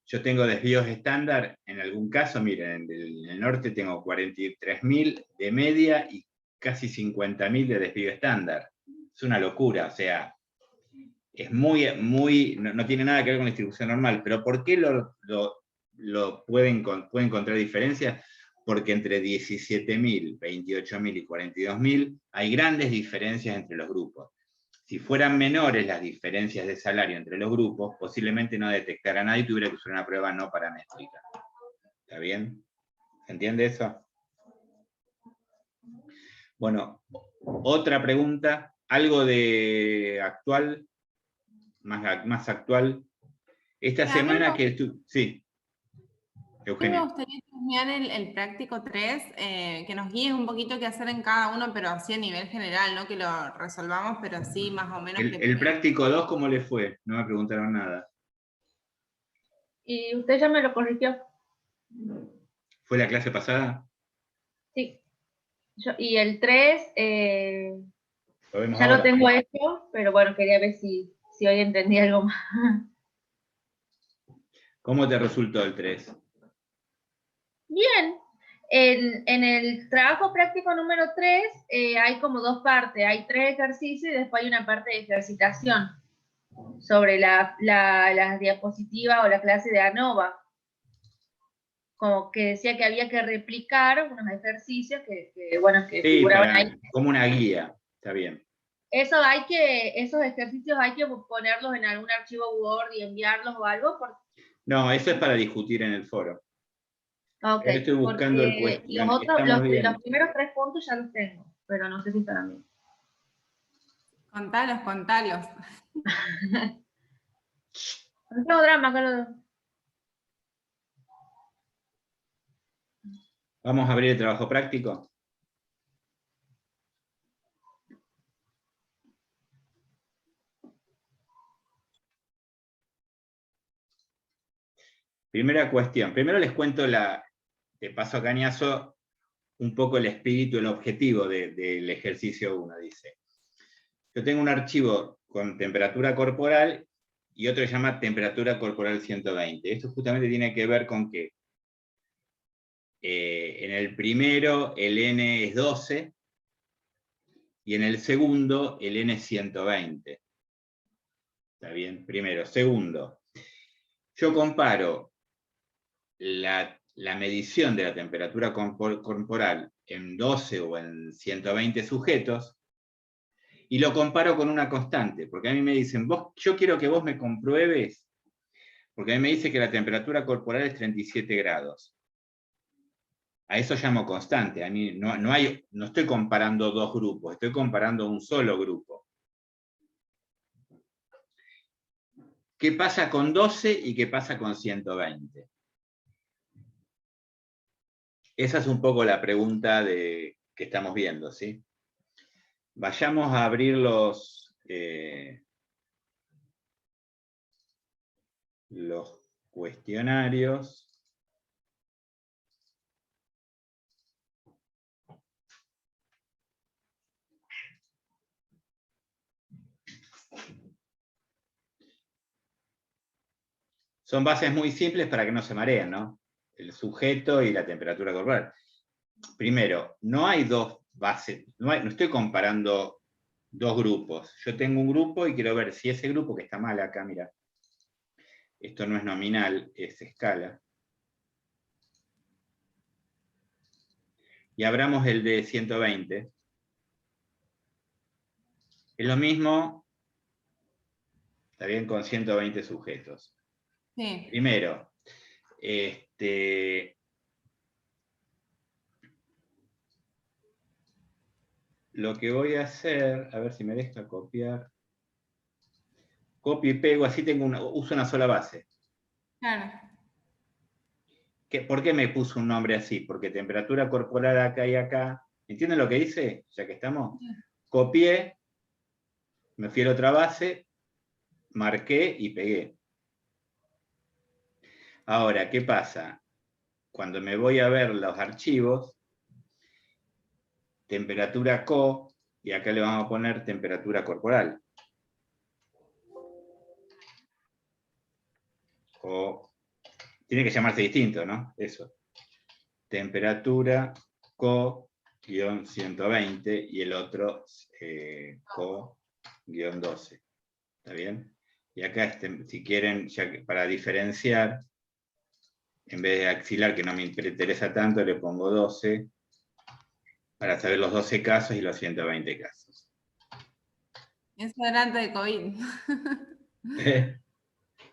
yo tengo desvíos estándar, en algún caso, miren, en el norte tengo 43.000 de media y casi 50.000 de desvío estándar. Es una locura, o sea, es no tiene nada que ver con la distribución normal, pero ¿por qué pueden encontrar diferencias? Porque entre 17.000, 28.000 y 42.000 hay grandes diferencias entre los grupos. Si fueran menores las diferencias de salario entre los grupos, posiblemente no detectara nada y tuviera que usar una prueba no paramétrica. ¿Está bien? ¿Se entiende eso? Bueno, otra pregunta, algo de actual, más actual. Esta semana que sí. Eugenia. Me gustaría terminar el práctico 3, que nos guíes un poquito qué hacer en cada uno, pero así a nivel general, no que lo resolvamos, pero así más o menos. El práctico 2, ¿cómo le fue? No me preguntaron nada. Y usted ya me lo corrigió. ¿Fue la clase pasada? Sí. Y el 3, Lo vemos ya ahora. lo tengo hecho, pero bueno, quería ver si hoy entendí algo más. ¿Cómo te resultó el 3? Bien. En el trabajo práctico número 3 hay como dos partes. Hay 3 ejercicios y después hay una parte de ejercitación sobre las diapositivas o la clase de ANOVA. Como que decía que había que replicar unos ejercicios que Sí, figuraban ahí. como una guía, está bien. Esos ejercicios hay que ponerlos en algún archivo Word y enviarlos o algo. No, eso es para discutir en el foro. Ok, Ahora estoy buscando el porque cuestión. Estamos bien. los primeros 3 puntos ya los tengo, pero no sé si estarán bien. Contalos. No tengo drama, Carlos. Vamos a abrir el trabajo práctico. Primera cuestión. Primero les cuento, te paso a cañazo, un poco el espíritu, el objetivo del ejercicio 1, dice. Yo tengo un archivo con temperatura corporal y otro se llama temperatura corporal 120. Esto justamente tiene que ver con que en el primero el N es 12 y en el segundo el N es 120. ¿Está bien? Primero. Segundo, yo comparo la medición de la temperatura corporal en 12 o en 120 sujetos y lo comparo con una constante, porque a mí me dicen, yo quiero que vos me compruebes, porque a mí me dice que la temperatura corporal es 37 grados. A eso llamo constante. A mí no estoy comparando dos grupos, estoy comparando un solo grupo. ¿Qué pasa con 12 y qué pasa con 120? Esa es un poco la pregunta que estamos viendo, ¿sí? Vayamos a abrir los cuestionarios. Son bases muy simples para que no se mareen, ¿no? El sujeto y la temperatura corporal. Primero, no hay dos bases, no estoy comparando dos grupos. Yo tengo un grupo y quiero ver si ese grupo, que está mal acá, mira, esto no es nominal, es escala. Y abramos el de 120. Es lo mismo, está bien, con 120 sujetos. Sí. Primero, lo que voy a hacer, a ver si me deja copiar. Copio y pego, así uso una sola base. Claro. ¿Por qué me puso un nombre así? Porque temperatura corporal acá y acá. ¿Entienden lo que dice? Ya que estamos. Copié, me fui a la otra base, marqué y pegué. Ahora, ¿qué pasa? Cuando me voy a ver los archivos, temperatura CO, y acá le vamos a poner temperatura corporal. O tiene que llamarse distinto, ¿no? Eso. Temperatura CO-120 y el otro CO-12. ¿Está bien? Y acá, si quieren, para diferenciar, en vez de axilar, que no me interesa tanto, le pongo 12, para saber los 12 casos y los 120 casos. Eso era antes de COVID.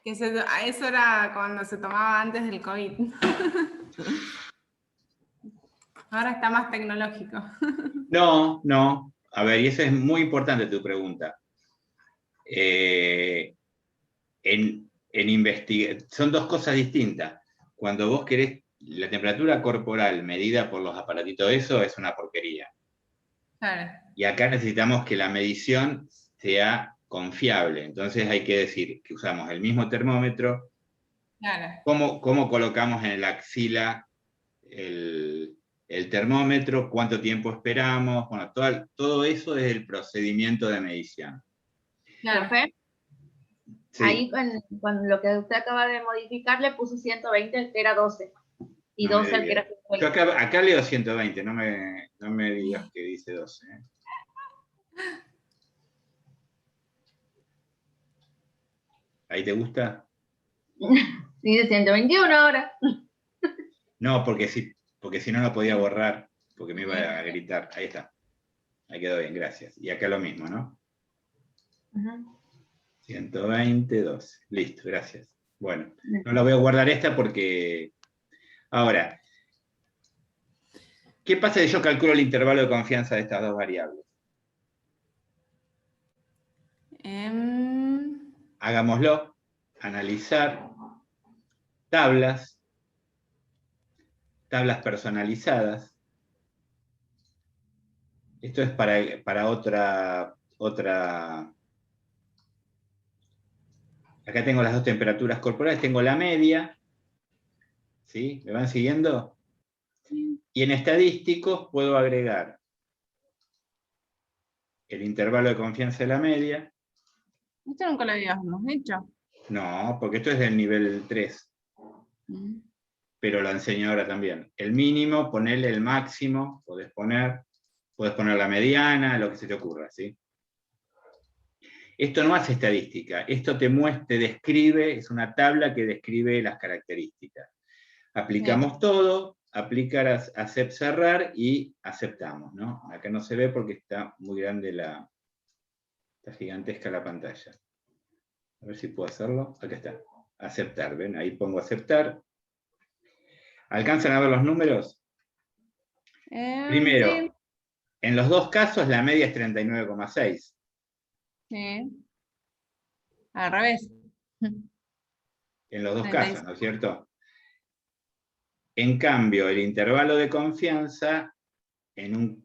Eso era cuando se tomaba antes del COVID. Ahora está más tecnológico. No. A ver, y esa es muy importante tu pregunta. Son dos cosas distintas. Cuando vos querés, la temperatura corporal medida por los aparatitos, eso es una porquería. Claro. Y acá necesitamos que la medición sea confiable. Entonces hay que decir que usamos el mismo termómetro Claro. ¿Cómo colocamos en la axila el termómetro? ¿Cuánto tiempo esperamos? Bueno, todo eso es el procedimiento de medición. Claro. Profe, Sí. ahí con lo que usted acaba de modificar le puso 120 el que era 12. Y No me 12 el que era digas. 50. Yo acá leo 120, no me digas que dice 12. ¿Ahí te gusta? Dice 121 ahora. No, porque si no podía borrar, porque me iba a gritar. Ahí está. Ahí quedó bien, gracias. Y acá lo mismo, ¿no? 120, 12. Listo, gracias. Bueno, no la voy a guardar esta porque... Ahora, ¿qué pasa si yo calculo el intervalo de confianza de estas dos variables? Hagámoslo. Analizar. Tablas personalizadas. Esto es para otra... Acá tengo las dos temperaturas corporales, tengo la media. ¿Sí? ¿Me van siguiendo? Y en estadísticos puedo agregar el intervalo de confianza de la media. Esto nunca lo habíamos hecho. No, porque esto es del nivel 3. Pero lo enseño ahora también. El mínimo, ponerle el máximo, puedes poner la mediana, lo que se te ocurra, ¿sí? Esto no hace estadística, esto te describe, es una tabla que describe las características. Aplicamos todo, aplicar, hacer, cerrar y aceptamos, ¿no? Acá no se ve porque está muy grande está gigantesca la pantalla. A ver si puedo hacerlo. Acá está. Aceptar, ¿ven? Ahí pongo aceptar. ¿Alcanzan a ver los números? Primero, Sí. en los dos casos la media es 39,6. Sí. Al revés. En los dos 36. casos, ¿no es cierto? En cambio, el intervalo de confianza,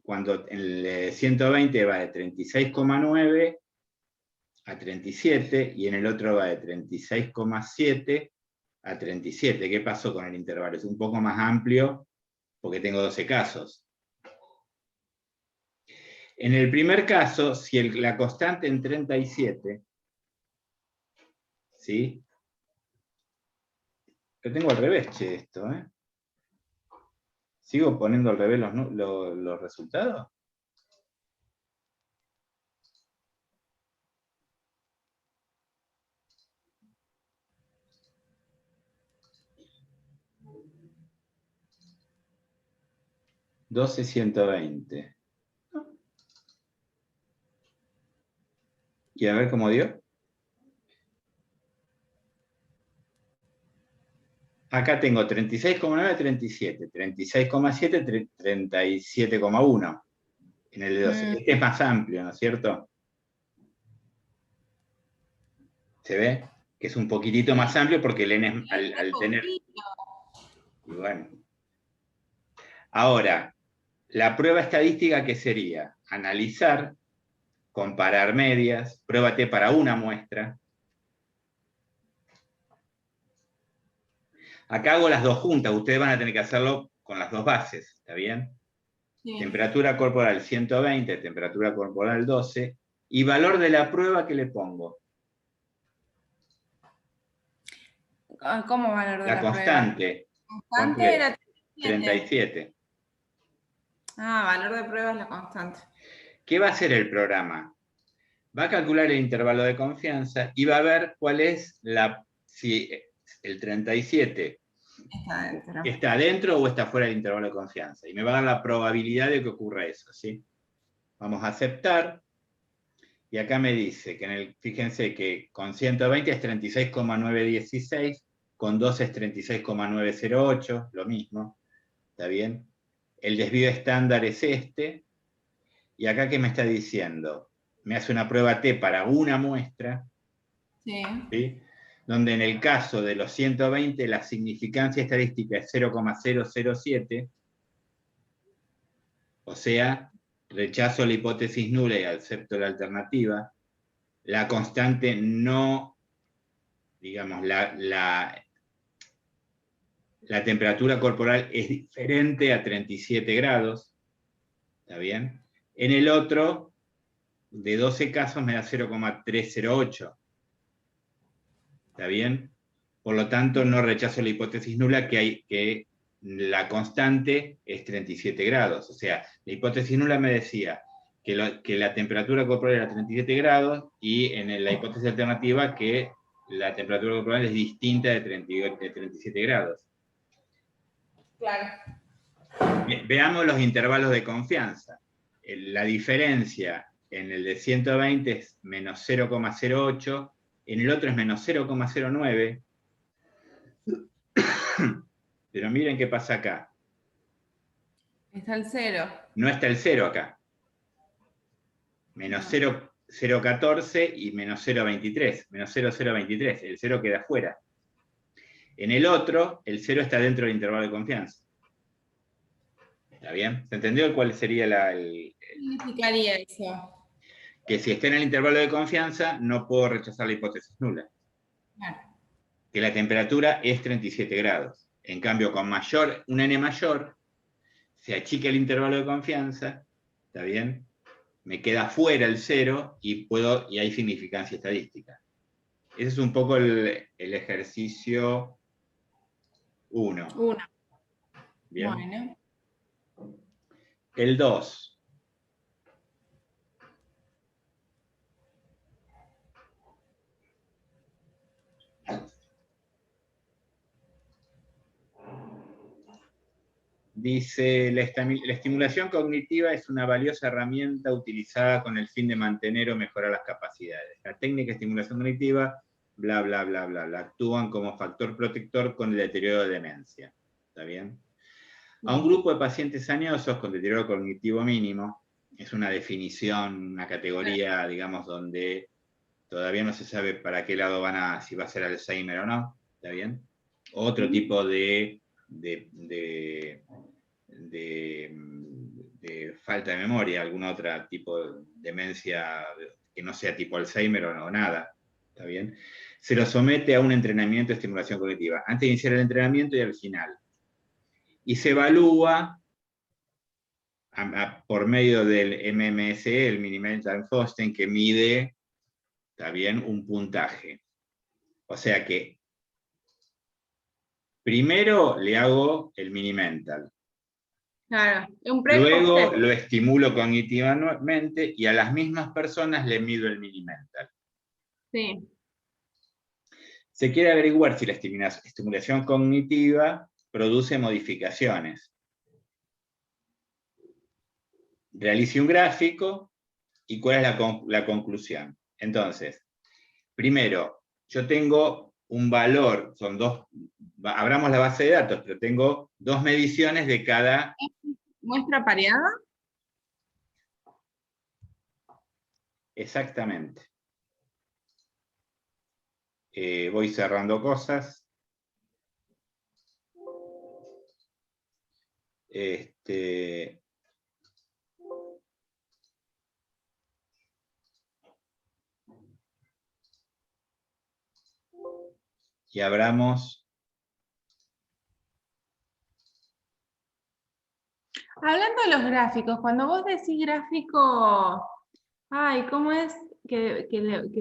cuando el 120 va de 36,9 a 37, y en el otro va de 36,7 a 37. ¿Qué pasó con el intervalo? Es un poco más amplio porque tengo 12 casos. En el primer caso, si la constante en 37, ¿sí? Lo tengo al revés, che, esto, ¿eh? ¿Sigo poniendo al revés los resultados? $12,120. Y a ver cómo dio. Acá tengo 36,9 a 37, 36,7, 37,1 en el de 12. Este es más amplio, ¿no es cierto? ¿Se ve? Que es un poquitito más amplio porque el n al tener... Y bueno. Ahora, la prueba estadística, ¿qué sería? Analizar, comparar medias, pruébate para una muestra. Acá hago las dos juntas, ustedes van a tener que hacerlo con las dos bases, ¿está bien? Sí. Temperatura corporal 120, temperatura corporal 12, y valor de la prueba que le pongo. ¿Cómo valor de la constante. Prueba? Constante era 37. Ah, valor de prueba es la constante. ¿Qué va a hacer el programa? Va a calcular el intervalo de confianza y va a ver cuál es si el 37 está adentro o está fuera del intervalo de confianza. Y me va a dar la probabilidad de que ocurra eso, ¿sí? Vamos a aceptar. Y acá me dice que fíjense que con 120 es 36,916, con 12 es 36,908, lo mismo. ¿Está bien? El desvío estándar es este. Y acá, ¿qué me está diciendo? Me hace una prueba T para una muestra. Sí. ¿Sí? Donde en el caso de los 120 la significancia estadística es 0,007. O sea, rechazo la hipótesis nula y acepto la alternativa. La constante no, digamos, la temperatura corporal es diferente a 37 grados, ¿está bien? En el otro, de 12 casos me da 0,308, ¿está bien? Por lo tanto, no rechazo la hipótesis nula que la constante es 37 grados. O sea, la hipótesis nula me decía que la temperatura corporal era 37 grados y en la hipótesis alternativa que la temperatura corporal es distinta de 37 grados. Claro. Veamos los intervalos de confianza. La diferencia en el de 120 es menos 0,08, en el otro es menos 0,09, pero miren qué pasa acá. Está el 0. No está el 0 acá. Menos 0,14 y menos 0,23. Menos 0,023. El 0 queda fuera. En el otro, el 0 está dentro del intervalo de confianza. ¿Está bien? ¿Se entendió cuál sería ¿Qué significaría eso? que si está en el intervalo de confianza, no puedo rechazar la hipótesis nula? Claro. Que la temperatura es 37 grados. En cambio, con un n mayor, se achica el intervalo de confianza, ¿está bien? Me queda fuera el 0 y hay significancia estadística. Ese es un poco el ejercicio 1. Bien. Bueno. El 2. Dice, la estimulación cognitiva es una valiosa herramienta utilizada con el fin de mantener o mejorar las capacidades. La técnica de estimulación cognitiva, bla, bla, bla, bla, bla, actúan como factor protector con el deterioro de demencia. ¿Está bien? A un grupo de pacientes añosos con deterioro cognitivo mínimo, es una definición, una categoría, digamos, donde todavía no se sabe para qué lado si va a ser Alzheimer o no, ¿está bien? Otro tipo de falta de memoria, algún otro tipo de demencia que no sea tipo Alzheimer o nada, ¿está bien? Se lo somete a un entrenamiento de estimulación cognitiva, antes de iniciar el entrenamiento y al final. Y se evalúa por medio del MMSE, el Mini-Mental Fosten, que mide, ¿está bien?, un puntaje. O sea que primero le hago el Mini-Mental. Claro, un Luego lo estimulo cognitivamente y a las mismas personas le mido el Mini-Mental. Sí. Se quiere averiguar si la estimulación cognitiva produce modificaciones. Realice un gráfico y cuál es la conclusión. Entonces, primero, yo tengo un valor, son dos, abramos la base de datos, pero tengo dos mediciones de cada... ¿Muestra pareada? Exactamente. Voy cerrando cosas. Y abramos... Hablando de los gráficos, cuando vos decís gráfico, ay, ¿cómo es que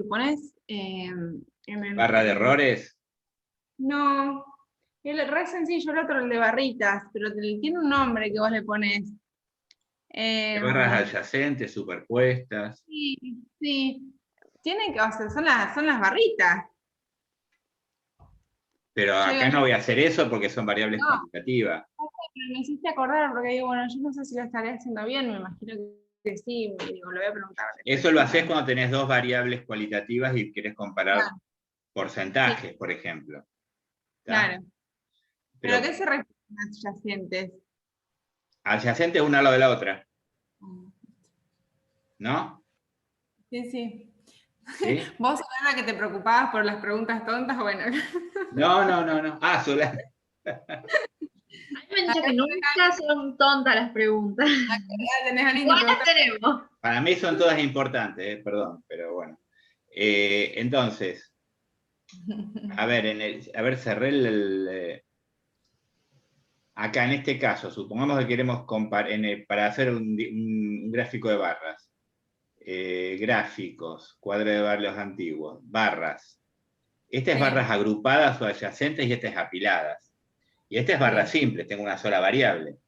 pones en el... Barra de errores. No, el re sencillo, el otro, el de barritas, pero tiene un nombre que vos le pones. Barras adyacentes, superpuestas. Sí, sí. Tienen que, o sea, son las barritas. Pero acá no voy a hacer eso porque son variables No. cuantitativas. Pero me hiciste acordar, porque digo, bueno, yo no sé si lo estaré haciendo bien, me imagino que sí, digo, lo voy a preguntar. Eso lo haces cuando tenés dos variables cualitativas y querés comparar porcentajes, por ejemplo. ¿Está? Claro. ¿Pero qué se refiere a adyacentes? Adyacentes una al lado de la otra. ¿No? Sí, sí. ¿Sí? ¿Vos sos la que te preocupabas por las preguntas tontas? Bueno. No. Ah, sola. A mí me dice que nunca son tontas las preguntas. Igual las tenemos. Para mí son todas importantes, perdón, pero bueno. Entonces, a ver, cerré Acá en este caso, supongamos que queremos para hacer un gráfico de barras. Gráficos, cuadro de barrios antiguos, barras. Esta es Sí. barras agrupadas o adyacentes y esta es apiladas. Y esta es barras Sí. simples, tengo una sola variable.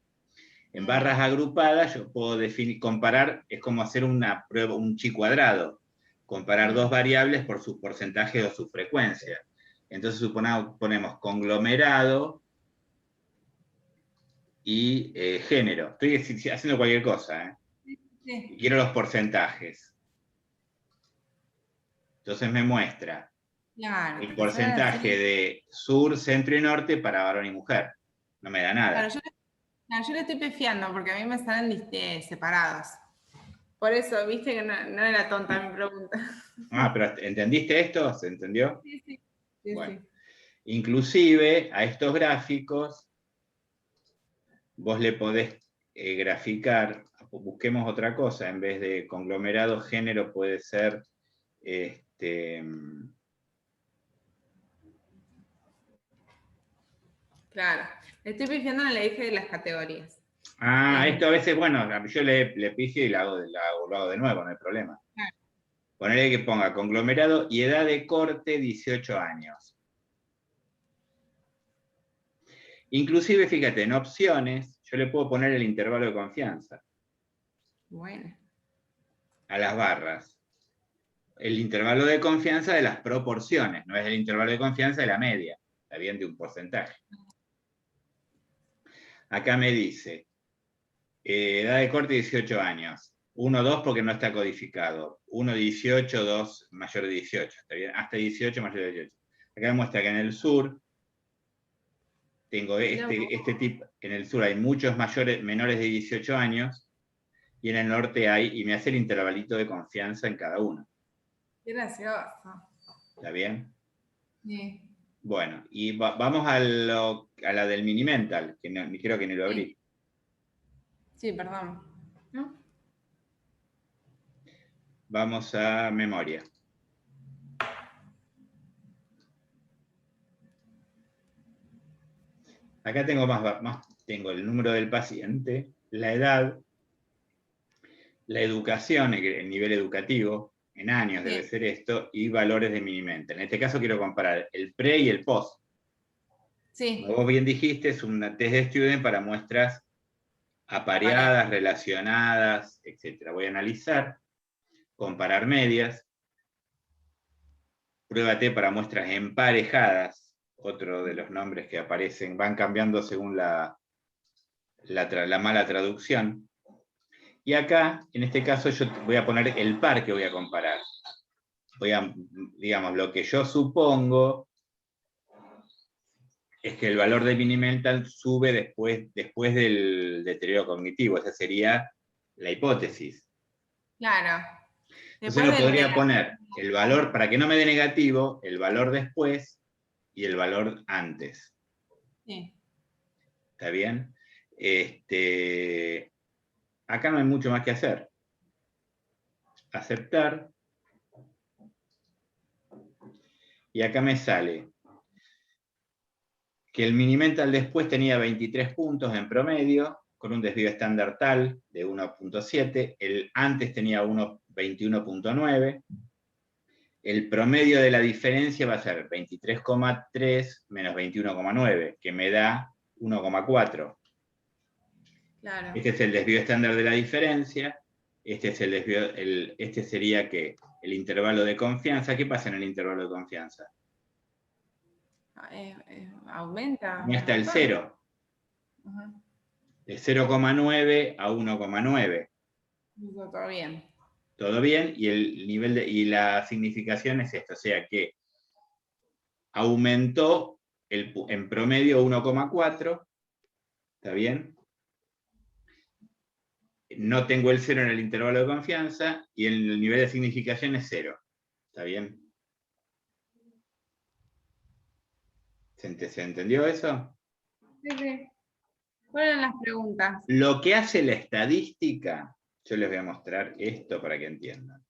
En barras agrupadas yo puedo comparar, es como hacer una prueba, un chi cuadrado, comparar dos variables por sus porcentajes o su frecuencia. Entonces ponemos conglomerado y género. Estoy haciendo cualquier cosa, ¿eh? Sí. Y quiero los porcentajes. Entonces me muestra Claro, el te sale así. porcentaje de sur, centro y norte para varón y mujer. No me da nada. Claro, yo le estoy pifiando porque a mí me salen separados. Por eso, viste que no era tonta mi pregunta. Ah, pero ¿entendiste esto? ¿Se entendió? Sí, sí. Sí, Bueno. sí. Inclusive a estos gráficos vos le podés graficar, busquemos otra cosa, en vez de conglomerado género puede ser Claro. Le estoy pifiando en el eje de las categorías. esto a veces, bueno, yo le pifio y lo hago de nuevo, no hay problema. Claro. Ponerle que ponga conglomerado y edad de corte 18 años. Inclusive, fíjate, en opciones, yo le puedo poner el intervalo de confianza. Bueno. A las barras. El intervalo de confianza de las proporciones, no es el intervalo de confianza de la media, está bien, de un porcentaje. Acá me dice, edad de corte 18 años. 1, 2 porque no está codificado. 1, 18, 2, mayor de 18. ¿Está bien? Hasta 18, mayor de 18. Acá me muestra que en el sur tengo este tipo. En el sur hay muchos menores de 18 años y en el norte hay, y me hace el intervalito de confianza en cada uno. Qué gracioso. ¿Está bien? Sí. Bueno, y vamos a la del Minimental, que creo que ni lo abrí. Sí, perdón. ¿No? Vamos a memoria. Acá tengo tengo el número del paciente, la edad, la educación, el nivel educativo, en años debe ser esto, y valores de Minimental. En este caso quiero comparar el pre y el post. Sí. Como vos bien dijiste, es un test de student para muestras apareadas, relacionadas, etc. Voy a analizar, comparar medias, prueba T para muestras emparejadas, otro de los nombres que aparecen, van cambiando según la mala traducción. Y acá, en este caso, yo voy a poner el par que voy a comparar. Digamos, lo que yo supongo es que el valor de Minimental sube después del deterioro cognitivo. Esa sería la hipótesis. Claro. Entonces lo podría poner el valor, para que no me dé negativo, el valor después y el valor antes. Sí. ¿Está bien? Acá no hay mucho más que hacer. Aceptar. Y acá me sale que el Minimental después tenía 23 puntos en promedio, con un desvío estándar tal de 1.7, el antes tenía 21.9, el promedio de la diferencia va a ser 23,3 menos 21,9, que me da 1,4. Claro. Este es el desvío estándar de la diferencia, este es el desvío, este sería que el intervalo de confianza. ¿Qué pasa en el intervalo de confianza? Aumenta. No está el 0. Ajá. De 0,9 a 1,9. Todo bien. Todo bien, y el nivel y la significación es esto, o sea que aumentó en promedio 1,4, ¿está bien? No tengo el 0 en el intervalo de confianza y el nivel de significación es 0, ¿está bien? ¿Se entendió eso? Sí, sí. ¿Cuáles eran las preguntas? Lo que hace la estadística, yo les voy a mostrar esto para que entiendan.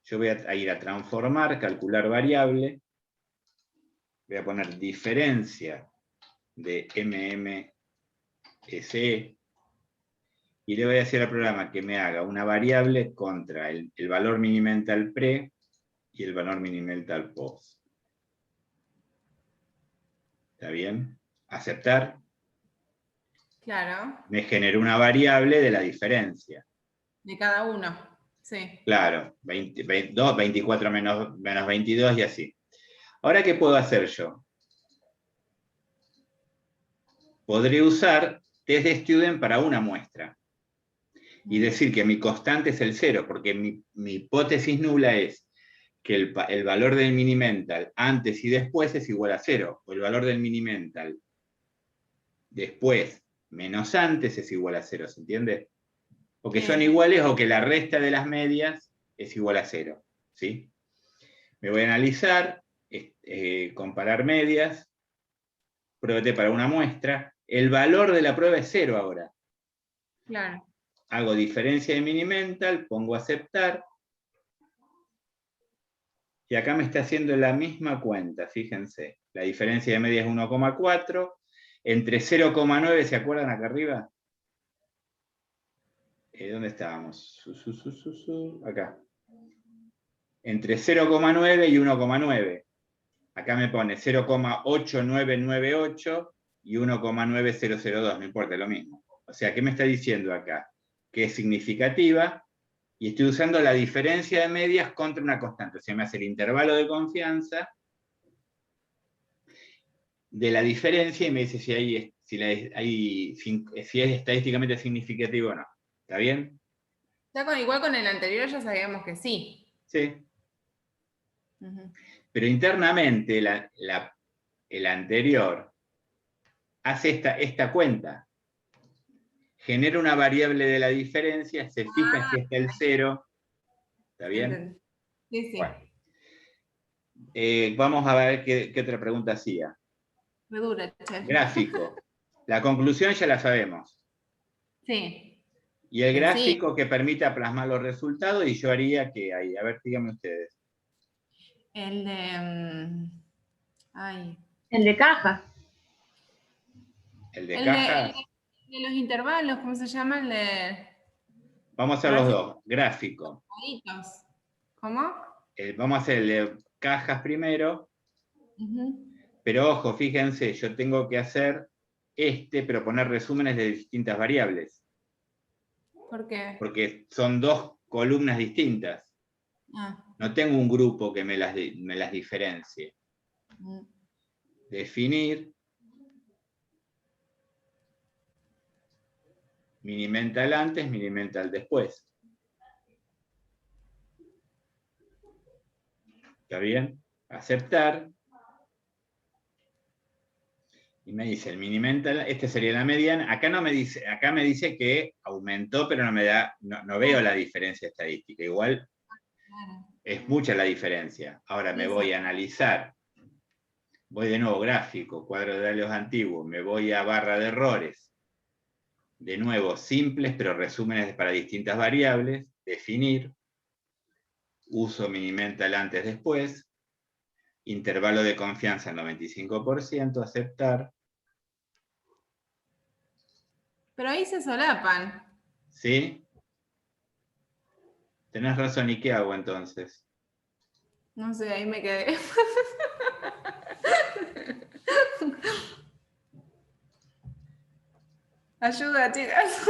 Yo voy a ir a transformar, calcular variable, voy a poner diferencia de MMSE, y le voy a decir al programa que me haga una variable contra el valor minimental pre y el valor minimental post. ¿Está bien? Aceptar. Claro. Me generó una variable de la diferencia. De cada uno. Sí. Claro, 24 menos 22 y así. Ahora, ¿qué puedo hacer yo? Podré usar test de student para una muestra y decir que mi constante es el 0, porque mi hipótesis nula es que el valor del minimental antes y después es igual a 0, o el valor del minimental después menos antes es igual a 0, ¿se entiende? O que son iguales o que la resta de las medias es igual a 0, ¿sí? Me voy a analizar, comparar medias, pruébate para una muestra, el valor de la prueba es 0 ahora. Claro. Hago diferencia de minimental, pongo aceptar, y acá me está haciendo la misma cuenta, fíjense. La diferencia de media es 1,4, entre 0,9, ¿se acuerdan acá arriba? ¿Dónde estábamos? Acá. Entre 0,9 y 1,9. Acá me pone 0,8998 y 1,9002, no importa, lo mismo. O sea, ¿qué me está diciendo acá? Que es significativa, y estoy usando la diferencia de medias contra una constante. O sea, me hace el intervalo de confianza de la diferencia y me dice si es estadísticamente significativo o no. ¿Está bien? Ya igual con el anterior ya sabíamos que sí. Sí. Pero internamente el anterior hace esta cuenta. Genera una variable de la diferencia, se fija si está el 0. ¿Está bien? Sí, sí. Bueno. Vamos a ver qué otra pregunta hacía. Me dura, che. Gráfico. La conclusión ya la sabemos. Sí. Y el Sí. gráfico que permita plasmar los resultados, y yo haría que ahí. A ver, díganme ustedes. El de... El de caja. El de cajas. El de los intervalos, ¿cómo se llama? El de... Vamos a hacer los dos. Gráfico. ¿Cómo? Vamos a hacer el de cajas primero. Pero ojo, fíjense, yo tengo que hacer pero poner resúmenes de distintas variables. ¿Por qué? Porque son dos columnas distintas. No tengo un grupo que me las diferencie. Definir. Minimental antes, minimental después. ¿Está bien? Aceptar. Y me dice el minimental, este sería la mediana. Acá me dice que aumentó, pero no veo la diferencia estadística. Igual es mucha la diferencia. Ahora me voy a analizar. Voy de nuevo, gráfico, cuadro de datos antiguos. Me voy a barra de errores. De nuevo, simples, pero resúmenes para distintas variables. Definir. Uso minimental antes, después. Intervalo de confianza en 95%. Aceptar. Pero ahí se solapan. ¿Sí? Tenés razón, ¿y qué hago entonces? No sé, ahí me quedé. Ayuda, chicas.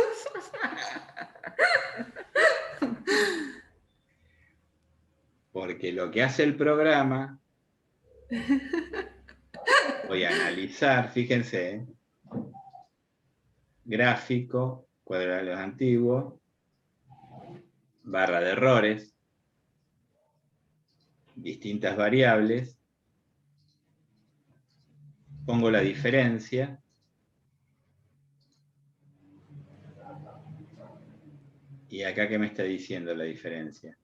Porque lo que hace el programa, voy a analizar, fíjense, gráfico, cuadro de datos antiguos, barra de errores, distintas variables, pongo la diferencia, y acá ¿qué me está diciendo la diferencia?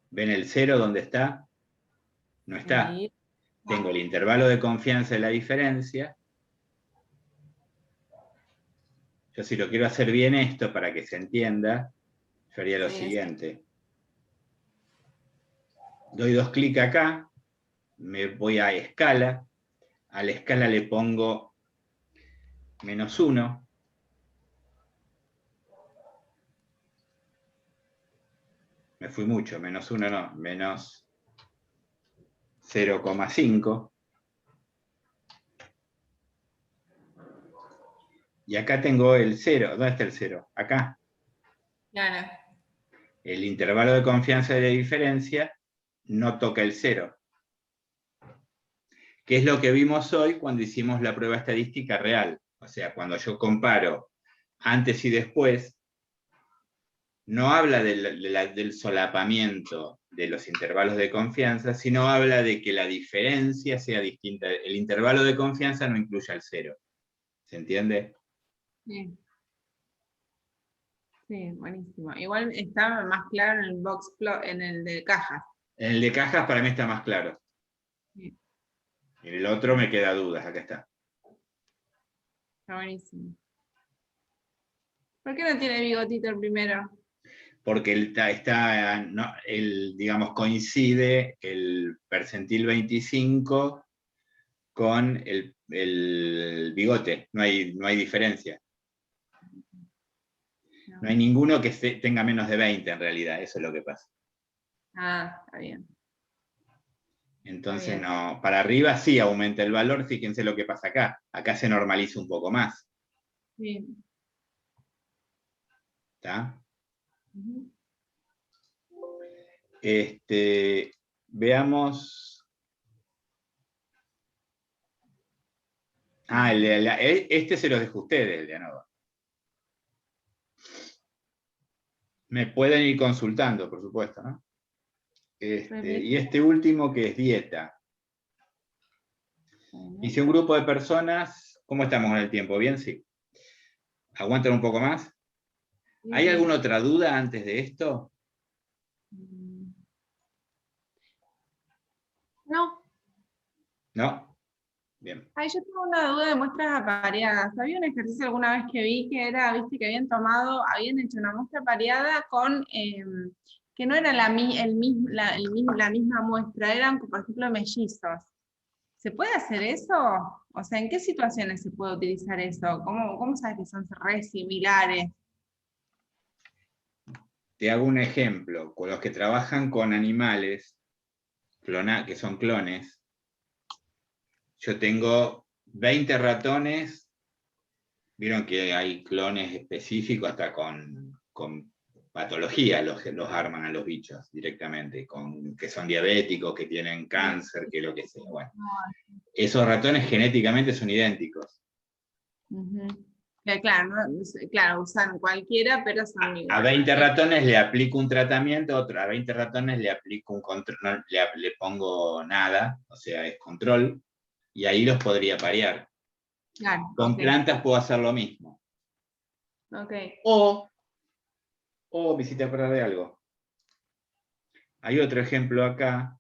¿Ven el 0 dónde está? No está. Tengo el intervalo de confianza de la diferencia. Yo si lo quiero hacer bien esto para que se entienda, yo haría lo siguiente. Doy 2 clics acá, me voy a escala, a la escala le pongo menos 1. Me fui mucho, menos 1 no, menos 0,5. Y acá tengo el 0. ¿Dónde está el 0? Acá. Claro. El intervalo de confianza de la diferencia no toca el 0. Que es lo que vimos hoy cuando hicimos la prueba estadística real. O sea, cuando yo comparo antes y después, no habla del solapamiento de los intervalos de confianza, sino habla de que la diferencia sea distinta. El intervalo de confianza no incluye el 0. ¿Se entiende? Sí. Sí, buenísimo. Igual está más claro en el box plot, en el de cajas. En el de cajas para mí está más claro. Sí. En el otro me queda dudas, acá está. Está buenísimo. ¿Por qué no tiene bigotito el primero? Porque digamos, coincide el percentil 25 con el bigote, no hay diferencia. No hay ninguno que tenga menos de 20 en realidad, eso es lo que pasa. Ah, está bien. Entonces, Está bien. no, para arriba sí aumenta el valor, fíjense lo que pasa acá. Acá se normaliza un poco más. Sí. ¿Está? Ujú. Veamos. Ah, este se los dejo a ustedes, el de ANOVA. Me pueden ir consultando, por supuesto, ¿no? Y este último que es dieta. Hice un grupo de personas. ¿Cómo estamos en el tiempo? ¿Bien? Sí. ¿Aguantan un poco más? ¿Hay alguna otra duda antes de esto? No. ¿No? Bien. Ay, yo tengo una duda de muestras apareadas. Había un ejercicio alguna vez que vi que era, viste, que habían hecho una muestra apareada con, que no era la misma muestra, eran, por ejemplo, mellizos. ¿Se puede hacer eso? O sea, ¿en qué situaciones se puede utilizar eso? ¿Cómo sabes que son re similares? Te hago un ejemplo. Con los que trabajan con animales, que son clones, yo tengo 20 ratones. Vieron que hay clones específicos hasta con patologías, los arman a los bichos directamente, que son diabéticos, que tienen cáncer, que lo que sea. Bueno, esos ratones genéticamente son idénticos. Claro, usan cualquiera, pero son iguales. A 20 ratones le aplico un tratamiento, a 20 ratones le aplico un control, no le pongo nada, o sea, es control, y ahí los podría parear. Claro, Con plantas puedo hacer lo mismo. Okay. O me hiciste acordar de algo. Hay otro ejemplo acá.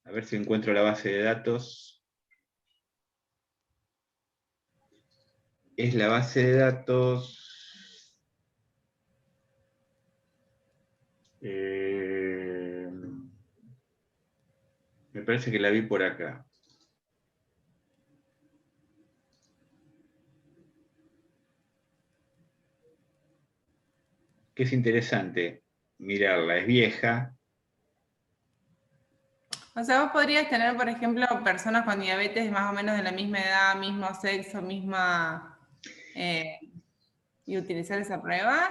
A ver si encuentro la base de datos. Es la base de datos. Me parece que la vi por acá. Que es interesante mirarla. Es vieja. O sea, vos podrías tener, por ejemplo, personas con diabetes más o menos de la misma edad, mismo sexo, misma... ¿y utilizar esa prueba?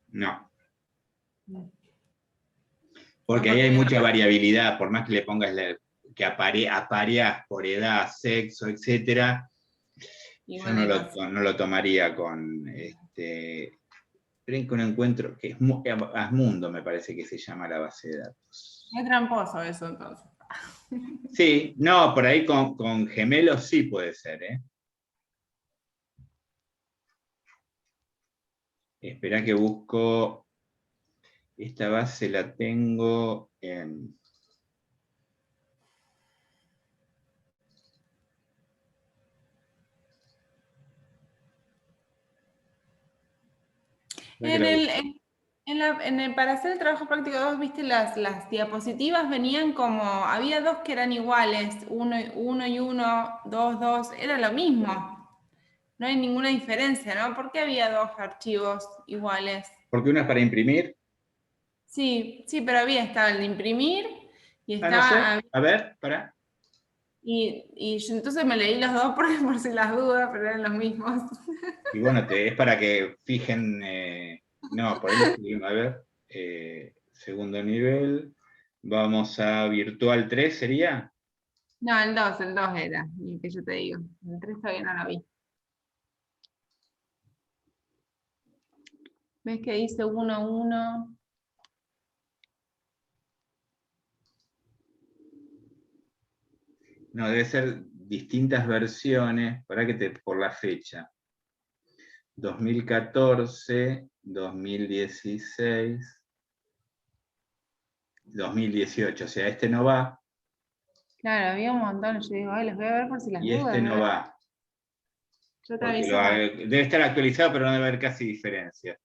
No. Porque ahí hay mucha variabilidad, por más que le pongas que apareas por edad, sexo, etc. Yo no lo tomaría con un encuentro, que es Asmundo, me parece que se llama la base de datos. Es tramposo eso, entonces. Sí, no, por ahí con gemelos sí puede ser, ¿eh? Esperá que busco. Esta base la tengo en... Para hacer el trabajo práctico, vos viste las diapositivas venían como, había dos que eran iguales, uno y uno, dos, era lo mismo. no hay ninguna diferencia, ¿no? ¿Por qué había dos archivos iguales? Porque uno es para imprimir. Sí, sí, pero estaba el de imprimir y Ah, no sé. estaba... A ver, para. Y yo entonces me leí los dos porque por si las dudas, pero eran los mismos. Y bueno, es para que fijen, no, por ahí lo escribimos, a ver, segundo nivel, vamos a virtual 3, ¿sería? No, el 2 era, el que yo te digo. El 3 todavía no lo vi. ¿Ves que dice 1.1? No, debe ser distintas versiones, por la fecha. 2014, 2016, 2018, o sea, este no va, Claro, había un montón. Yo digo, ay, los voy a ver por si las y dudas. este no va. Yo te Porque aviso cuando. debe estar actualizado, pero no debe haber casi diferencia.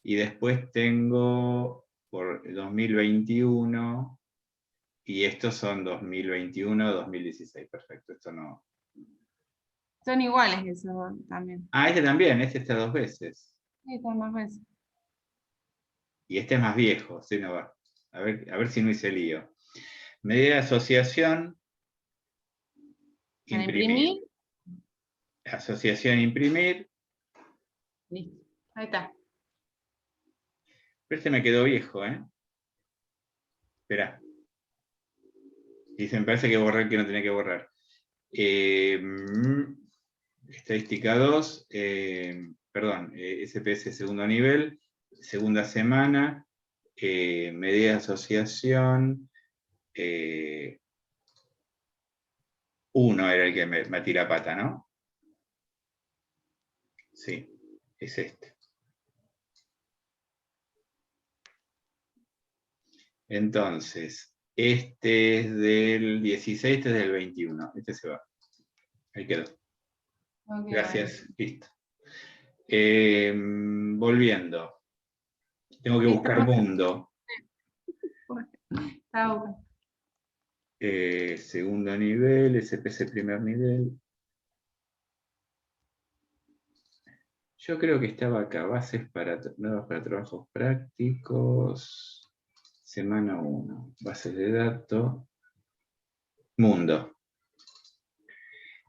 Y después tengo por 2021, y estos son 2021, 2016, perfecto, esto no. Son iguales esos también. Ah, este también, este está 2 veces. Sí, son más veces. Y este es más viejo, sí, no va. A ver si no hice lío. Medida de asociación, Para imprimir. imprimir, Asociación, imprimir. listo. Ahí está. Pero este me quedó viejo, ¿eh? Espera. Y se me parece que borré el que no tenía que borrar. Estadística 2, perdón, SPS segundo nivel, segunda semana, medida de asociación, 1 era el que me tira pata, ¿no? Sí, es este. Entonces, este es del 16, este es del 21. Este se va. Ahí quedó. Ok, Gracias. Listo. Volviendo. Tengo que listo. buscar mundo. Está bueno. Segundo nivel, SPS primer nivel. Yo creo que estaba acá, bases nuevas para trabajos prácticos. Semana 1, bases de datos. Mundo.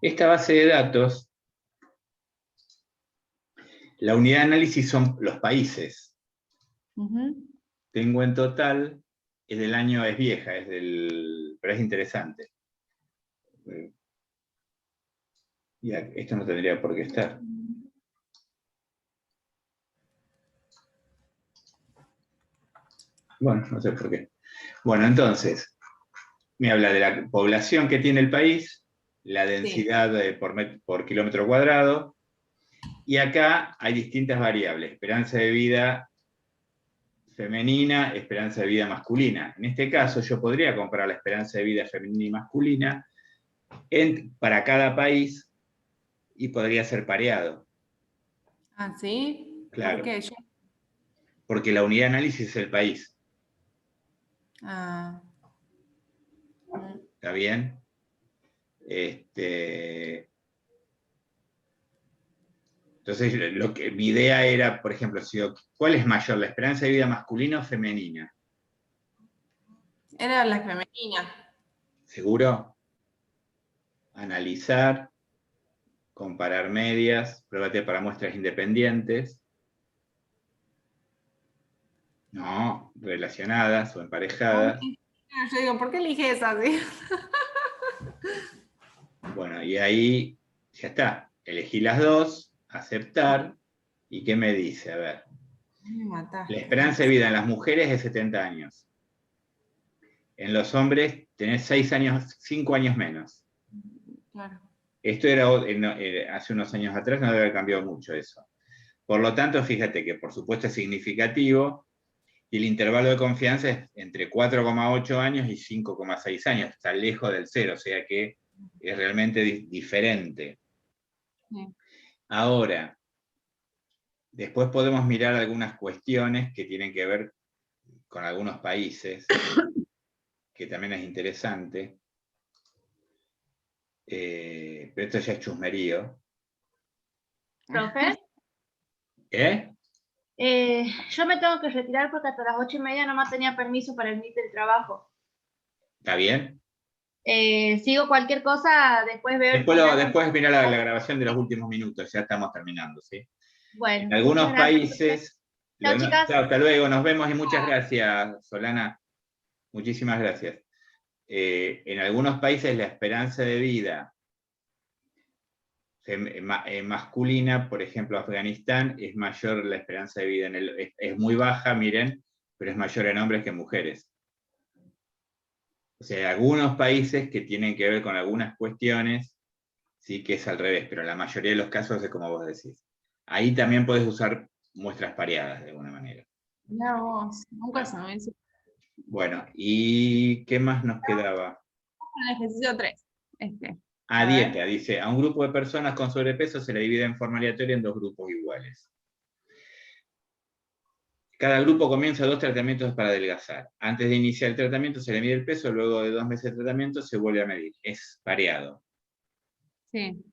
Esta base de datos, la unidad de análisis son los países. Tengo en total, es del año, es vieja, pero es interesante. Y esto no tendría por qué estar. Bueno, no sé por qué. Bueno, entonces, me habla de la población que tiene el país, la densidad por kilómetro cuadrado, y acá hay distintas variables, esperanza de vida femenina, esperanza de vida masculina. En este caso, yo podría comparar la esperanza de vida femenina y masculina para cada país y podría ser pareado. Ah, ¿sí? Claro. ¿Por qué? Porque la unidad de análisis es el país. Ah. ¿Está bien? Entonces, mi idea era, por ejemplo, ¿cuál es mayor, la esperanza de vida masculina o femenina? Era la femenina. ¿Seguro? Analizar, comparar medias, pruébate para muestras independientes. No, relacionadas o emparejadas. Yo digo, ¿por qué elige esa? ¿Sí? Bueno, y ahí ya está. Elegí las dos, aceptar. ¿Y qué me dice? A ver. Me mataste. La esperanza de vida en las mujeres es 70 años. En los hombres tenés 5 años menos. Claro. Esto era hace unos años atrás, no debe haber cambiado mucho eso. Por lo tanto, fíjate que por supuesto es significativo y el intervalo de confianza es entre 4,8 años y 5,6 años. Está lejos del 0, o sea que es realmente diferente. Sí. Ahora, después podemos mirar algunas cuestiones que tienen que ver con algunos países, que también es interesante. Pero esto ya es chusmerío. Profe, ¿Eh? yo me tengo que retirar porque hasta las 8:30 nomás tenía permiso para el Meet del trabajo. ¿Está bien? Sigo cualquier cosa, después veo el Después, final. después mira la grabación de los últimos minutos, ya estamos terminando, ¿sí? Bueno, En algunos muchas gracias. países... Chao, chicas. Chao, hasta luego, nos vemos y muchas gracias, Solana. Muchísimas gracias. En algunos países la esperanza de vida masculina, por ejemplo Afganistán, es mayor la esperanza de vida, es muy baja, miren, pero es mayor en hombres que en mujeres. O sea, hay algunos países que tienen que ver con algunas cuestiones, sí que es al revés, pero en la mayoría de los casos es como vos decís. Ahí también podés usar muestras pareadas de alguna manera. Mirá vos, nunca sabés. Bueno, ¿y qué más nos quedaba? El ejercicio 3. A A ver. dieta, dice, a un grupo de personas con sobrepeso se le divide en forma aleatoria en 2 grupos iguales. Cada grupo comienza 2 tratamientos para adelgazar. Antes de iniciar el tratamiento se le mide el peso, luego de 2 meses de tratamiento se vuelve a medir. Es pareado. Sí.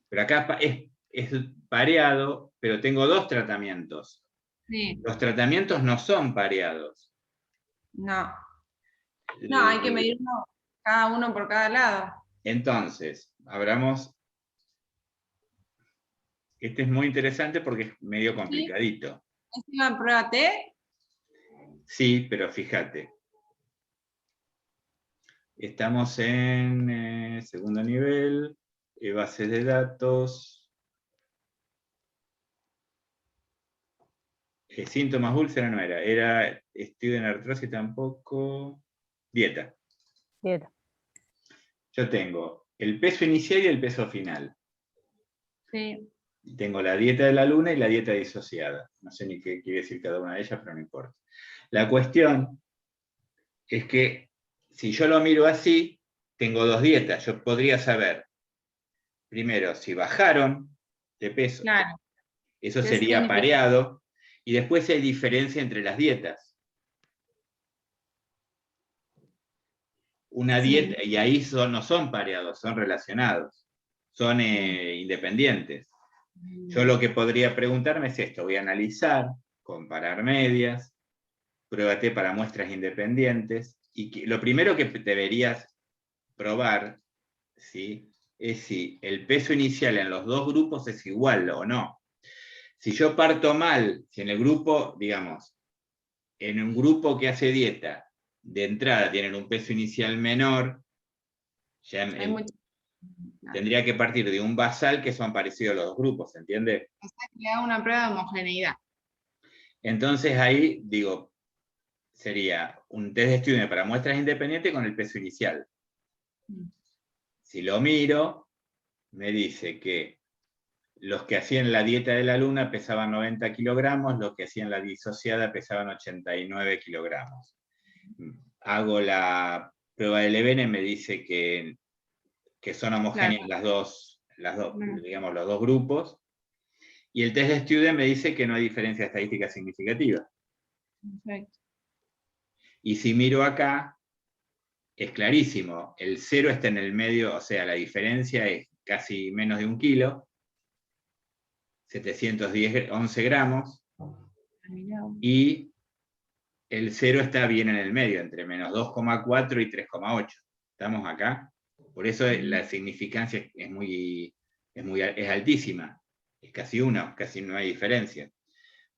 Pero acá es pareado, pero tengo 2 tratamientos. Sí. Los tratamientos no son pareados. No. No, hay que medir cada uno por cada lado. Entonces, abramos. Este es muy interesante porque es medio complicadito. ¿Es una prueba T? Sí, pero fíjate. Estamos en segundo nivel, bases de datos. Síntomas úlcera no era estudio en artrosis tampoco. Dieta. Dieta. Yo tengo el peso inicial y el peso final. Sí. Tengo la dieta de la luna y la dieta disociada. No sé ni qué quiere decir cada una de ellas, pero no importa. La cuestión es que si yo lo miro así, tengo 2 dietas. Yo podría saber, primero, si bajaron de peso. Claro. Eso ¿Qué sería significa? pareado. Y después hay diferencia entre las dietas. Una dieta, y ahí no son pareados, son relacionados. Son independientes. Yo lo que podría preguntarme es esto, voy a analizar, comparar medias, pruébate para muestras independientes, y lo primero que deberías probar, ¿sí?, es si el peso inicial en los 2 grupos es igual o no. Si yo parto mal, si en el grupo, digamos, en un grupo que hace dieta, de entrada tienen un peso inicial menor, ya tendría que partir de un basal que son parecidos los 2 grupos, ¿entiende? O sea, que le hago una prueba de homogeneidad. Entonces ahí, digo, sería un test de estudio para muestras independientes con el peso inicial. Si lo miro, me dice que los que hacían la dieta de la luna pesaban 90 kilogramos, los que hacían la disociada pesaban 89 kilogramos. Hago la prueba del EBN, me dice que son homogéneas digamos, los 2 grupos, y el test de estudio me dice que no hay diferencia estadística significativa. Perfecto. Y si miro acá, es clarísimo, el 0 está en el medio, o sea, la diferencia es casi menos de 1 kilo, 711 gramos, y el 0 está bien en el medio, entre menos 2,4 y 3,8. ¿Estamos acá? Por eso la significancia es altísima, es casi 1, casi no hay diferencia.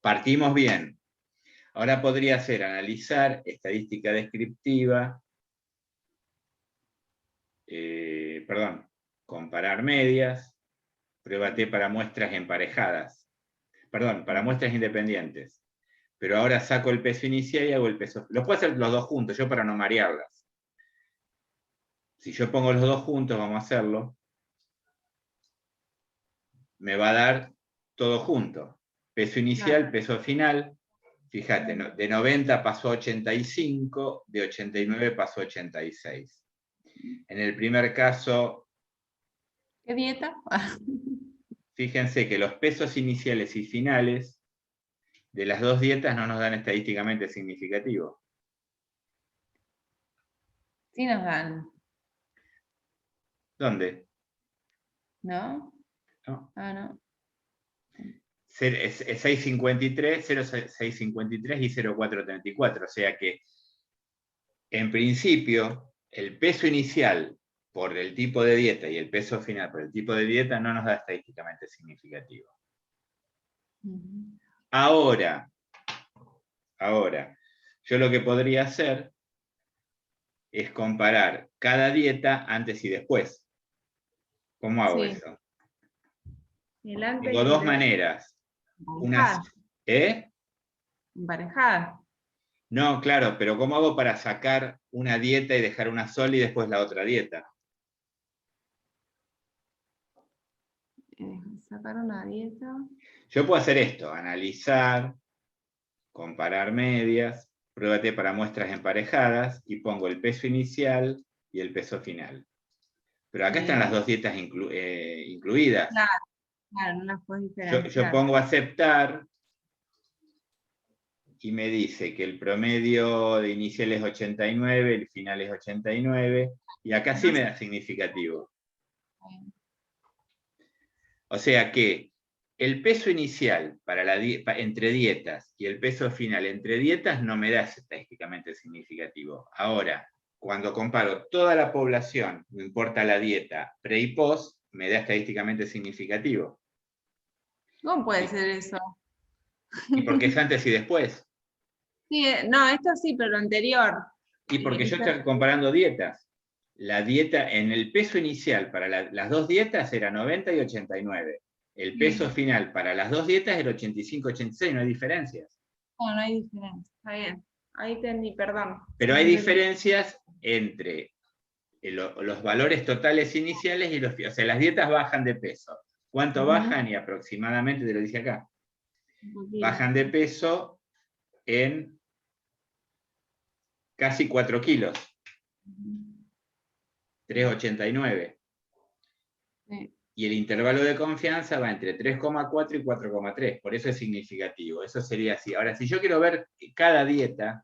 Partimos bien. Ahora podría ser analizar estadística descriptiva, comparar medias, prueba T para muestras emparejadas, para muestras independientes. Pero ahora saco el peso inicial y hago el peso. Los puedo hacer los 2 juntos, yo para no marearlas. Si yo pongo los 2 juntos, vamos a hacerlo, me va a dar todo junto. Peso inicial, peso final. Fíjate, de 90 pasó a 85, de 89 pasó a 86. En el primer caso, ¿Qué dieta? fíjense que los pesos iniciales y finales de las 2 dietas no nos dan estadísticamente significativo. Sí nos dan. ¿Dónde? ¿No? ¿No? Ah, no. Es 653, 0,653 y 0,434. O sea que, en principio, el peso inicial por el tipo de dieta y el peso final por el tipo de dieta no nos da estadísticamente significativo. Ahora, yo lo que podría hacer es comparar cada dieta antes y después. ¿Cómo hago eso? Tengo dos maneras. Emparejada. No, claro, pero ¿cómo hago para sacar una dieta y dejar una sola y después la otra dieta? Sacar una dieta. Yo puedo hacer esto, analizar, comparar medias, pruébate para muestras emparejadas y pongo el peso inicial y el peso final. Pero acá están las dos dietas incluidas. Claro, no las puedes diferenciar. Yo pongo aceptar y me dice que el promedio de inicial es 89, el final es 89, y acá sí me da significativo. O sea que el peso inicial entre dietas y el peso final entre dietas no me da estadísticamente significativo. Ahora, cuando comparo toda la población, no importa la dieta, pre y post, me da estadísticamente significativo. ¿Cómo puede ser eso? ¿Y por qué es antes y después? Sí, no, esto sí, pero lo anterior. Y porque yo estoy comparando dietas. La dieta en el peso inicial para las dos dietas era 90 y 89. El peso final para las dos dietas era 85-86, no hay diferencias. No, no hay diferencia, está bien. Ahí entendí, perdón. Pero hay diferencias entre los valores totales iniciales y o sea, las dietas bajan de peso. ¿Cuánto bajan? Y aproximadamente, te lo dije acá. Bajan de peso en casi 4 kilos. 3,89. Sí. Y el intervalo de confianza va entre 3,4 y 4,3. Por eso es significativo. Eso sería así. Ahora, si yo quiero ver cada dieta,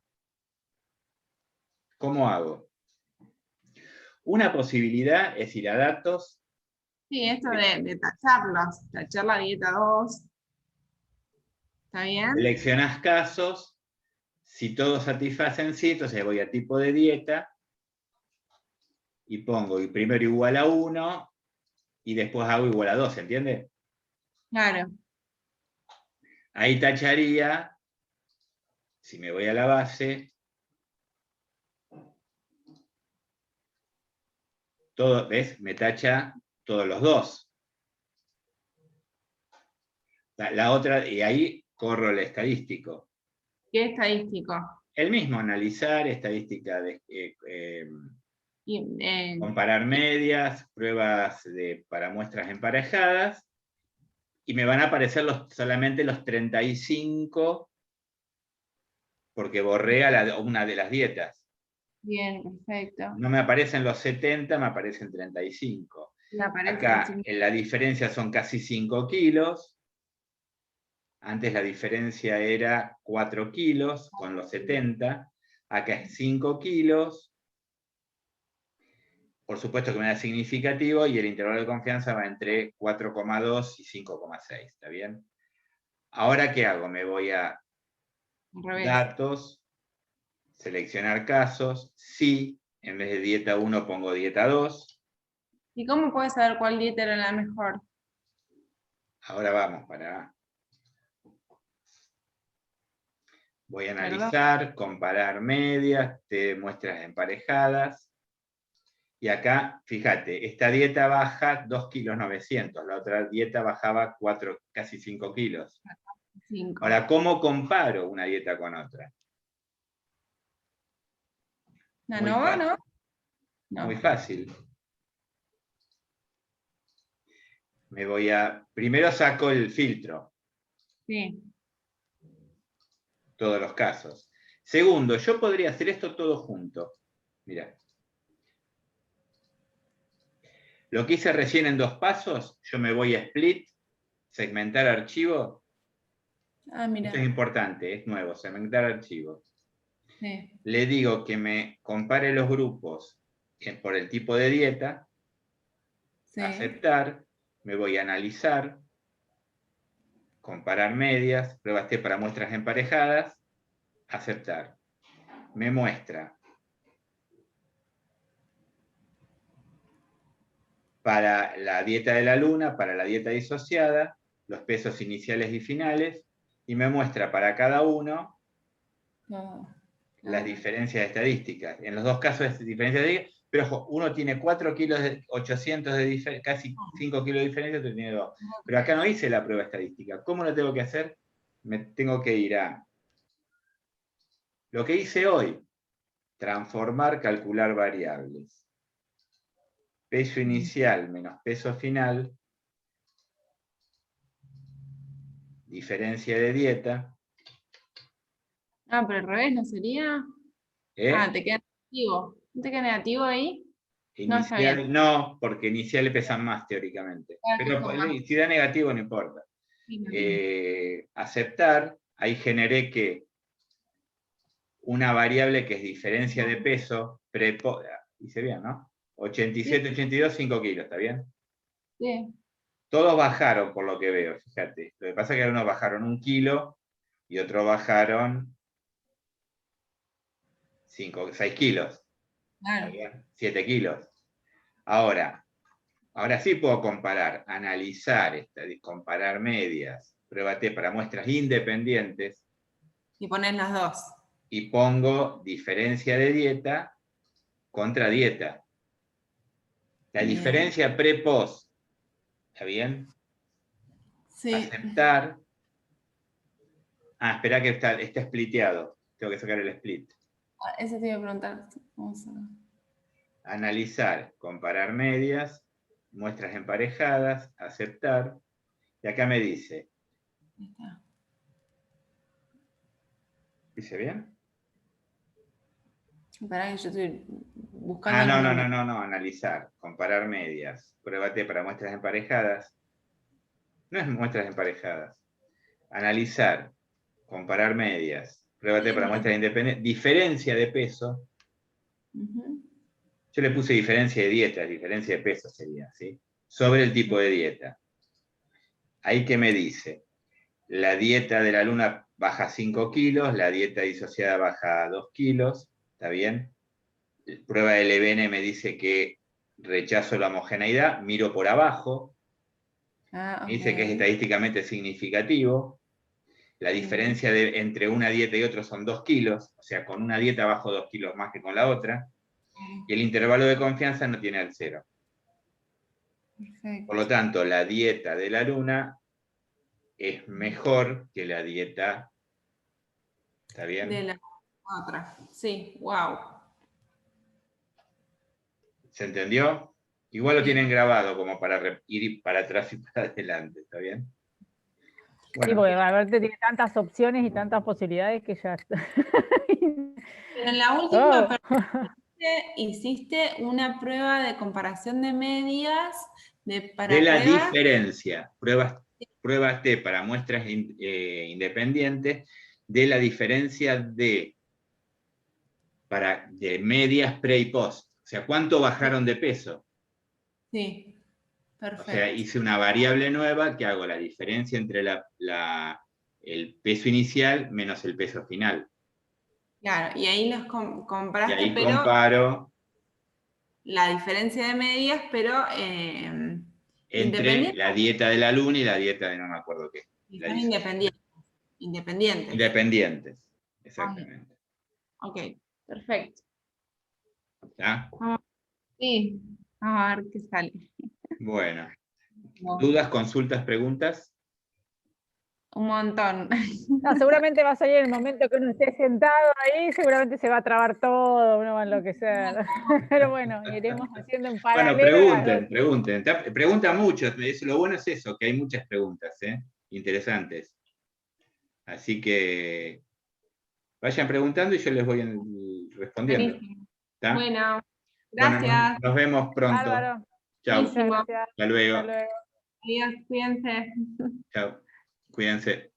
¿cómo hago? Una posibilidad es ir a datos. Sí, esto de tacharlos. Tachar la dieta 2. ¿Está bien? Seleccionás casos. Si todos satisfacen sí, entonces voy a tipo de dieta. Y pongo y primero igual a 1 y después hago igual a 2, ¿entiende? Claro. Ahí tacharía, si me voy a la base, todo, ¿ves? Me tacha todos los 2. La otra, y ahí corro el estadístico. ¿Qué estadístico? El mismo, analizar, estadística de comparar medias, pruebas para muestras emparejadas, y me van a aparecer solamente los 35, porque borré una de las dietas. Bien, perfecto. No me aparecen los 70, me aparecen 35. Acá la diferencia son casi 5 kilos. Antes la diferencia era 4 kilos con los 70. Acá es 5 kilos. Por supuesto que me da significativo y el intervalo de confianza va entre 4,2 y 5,6. ¿Está bien? Ahora, ¿qué hago? Me voy a datos, seleccionar casos. Sí, en vez de dieta 1 pongo dieta 2. ¿Y cómo puedes saber cuál dieta era la mejor? Ahora vamos voy a analizar, comparar medias, muestras emparejadas. Y acá, fíjate, esta dieta baja 2,900 kilos, la otra dieta bajaba casi 5 kilos. 5. Ahora, ¿cómo comparo una dieta con otra? Muy fácil. Primero saco el filtro. Sí. Todos los casos. Segundo, yo podría hacer esto todo junto. Mirá. Lo que hice recién en 2 pasos, yo me voy a split, segmentar archivo. Mira. Esto es importante, es nuevo, segmentar archivo. Sí. Le digo que me compare los grupos por el tipo de dieta. Sí. Aceptar, me voy a analizar, comparar medias, pruebas T para muestras emparejadas, aceptar. Me muestra para la dieta de la luna, para la dieta disociada, los pesos iniciales y finales, y me muestra para cada uno las diferencias estadísticas. En los dos casos es diferencia de, pero ojo, uno tiene 4 kilos de 800 de diferencia, casi 5 kilos de diferencia, otro tiene 2. Pero acá no hice la prueba estadística. ¿Cómo lo tengo que hacer? Me tengo que ir a lo que hice hoy, transformar, calcular variables. Peso inicial menos peso final, diferencia de dieta. Ah, pero al revés, ¿no sería? Ah, te queda negativo. ¿No te queda negativo ahí? No, está Inicial, bien. no, porque iniciales pesan más teóricamente. Pero si da negativo no importa. Aceptar, ahí generé que una variable que es diferencia de peso, hice bien, ¿no? 87, 82, 5 kilos, ¿está bien? Sí. Todos bajaron por lo que veo, fíjate. Lo que pasa es que algunos bajaron 1 kilo y otros bajaron 6 kilos. Claro. 7 kilos. Ahora sí puedo comparar, analizar, comparar medias, prueba T para muestras independientes. Y pones las dos. Y pongo diferencia de dieta contra dieta. La Bien. diferencia pre-post, ¿está bien? Sí. Aceptar. Ah, espera que está spliteado. Tengo que sacar el split. Ese te iba a preguntar. Vamos a ver. Analizar, comparar medias, muestras emparejadas, aceptar. Y acá me dice. Ahí está. ¿Dice bien? Esperá que yo estoy buscando. No, analizar, comparar medias, prueba T para muestras emparejadas. No es muestras emparejadas. Analizar, comparar medias, prueba T para muestras independientes, diferencia de peso. Yo le puse diferencia de dieta, diferencia de peso sería, ¿sí? Sobre el tipo de dieta. Ahí que me dice, la dieta de la luna baja 5 kilos, la dieta disociada baja 2 kilos, ¿está bien? Prueba del EBN me dice que rechazo la homogeneidad, miro por abajo, me dice que es estadísticamente significativo, la diferencia entre una dieta y otra son 2 kilos, o sea, con una dieta bajo 2 kilos más que con la otra, y el intervalo de confianza no tiene al 0. Perfecto. Por lo tanto, la dieta de la luna es mejor que la dieta, ¿está bien? De la otra. Sí, wow. ¿Se entendió? Igual lo Sí. tienen grabado como para ir para atrás y para adelante, ¿está bien? Bueno. Sí, porque Alberto tiene tantas opciones y tantas posibilidades que ya está. Pero en la última hiciste una prueba de comparación de medias para de la pruebas. Diferencia, pruebas T para muestras independientes, de la diferencia de medias pre y post. O sea, ¿cuánto bajaron de peso? Sí, perfecto. O sea, hice una variable nueva que hago la diferencia entre el peso inicial menos el peso final. Claro, y ahí los compraste, Y ahí pero comparo la diferencia de medias, pero entre la dieta de la luna y la dieta de no me acuerdo qué. Son independientes. Independientes, exactamente. Ok, perfecto. ¿Ya? Sí, vamos a ver qué sale. Bueno. ¿Dudas, consultas, preguntas? Un montón. No, seguramente va a salir el momento que uno esté sentado ahí, seguramente se va a trabar todo, uno va a enloquecer. Pero bueno, iremos haciendo en paralelo. Bueno, pregunten. Preguntan mucho, lo bueno es eso, que hay muchas preguntas, interesantes. Así que vayan preguntando y yo les voy respondiendo. ¿Está? Bueno, gracias. Bueno, nos vemos pronto. Bárbaro. Chao. Muchas gracias. Hasta luego. Adiós, cuídense. Chao. Cuídense.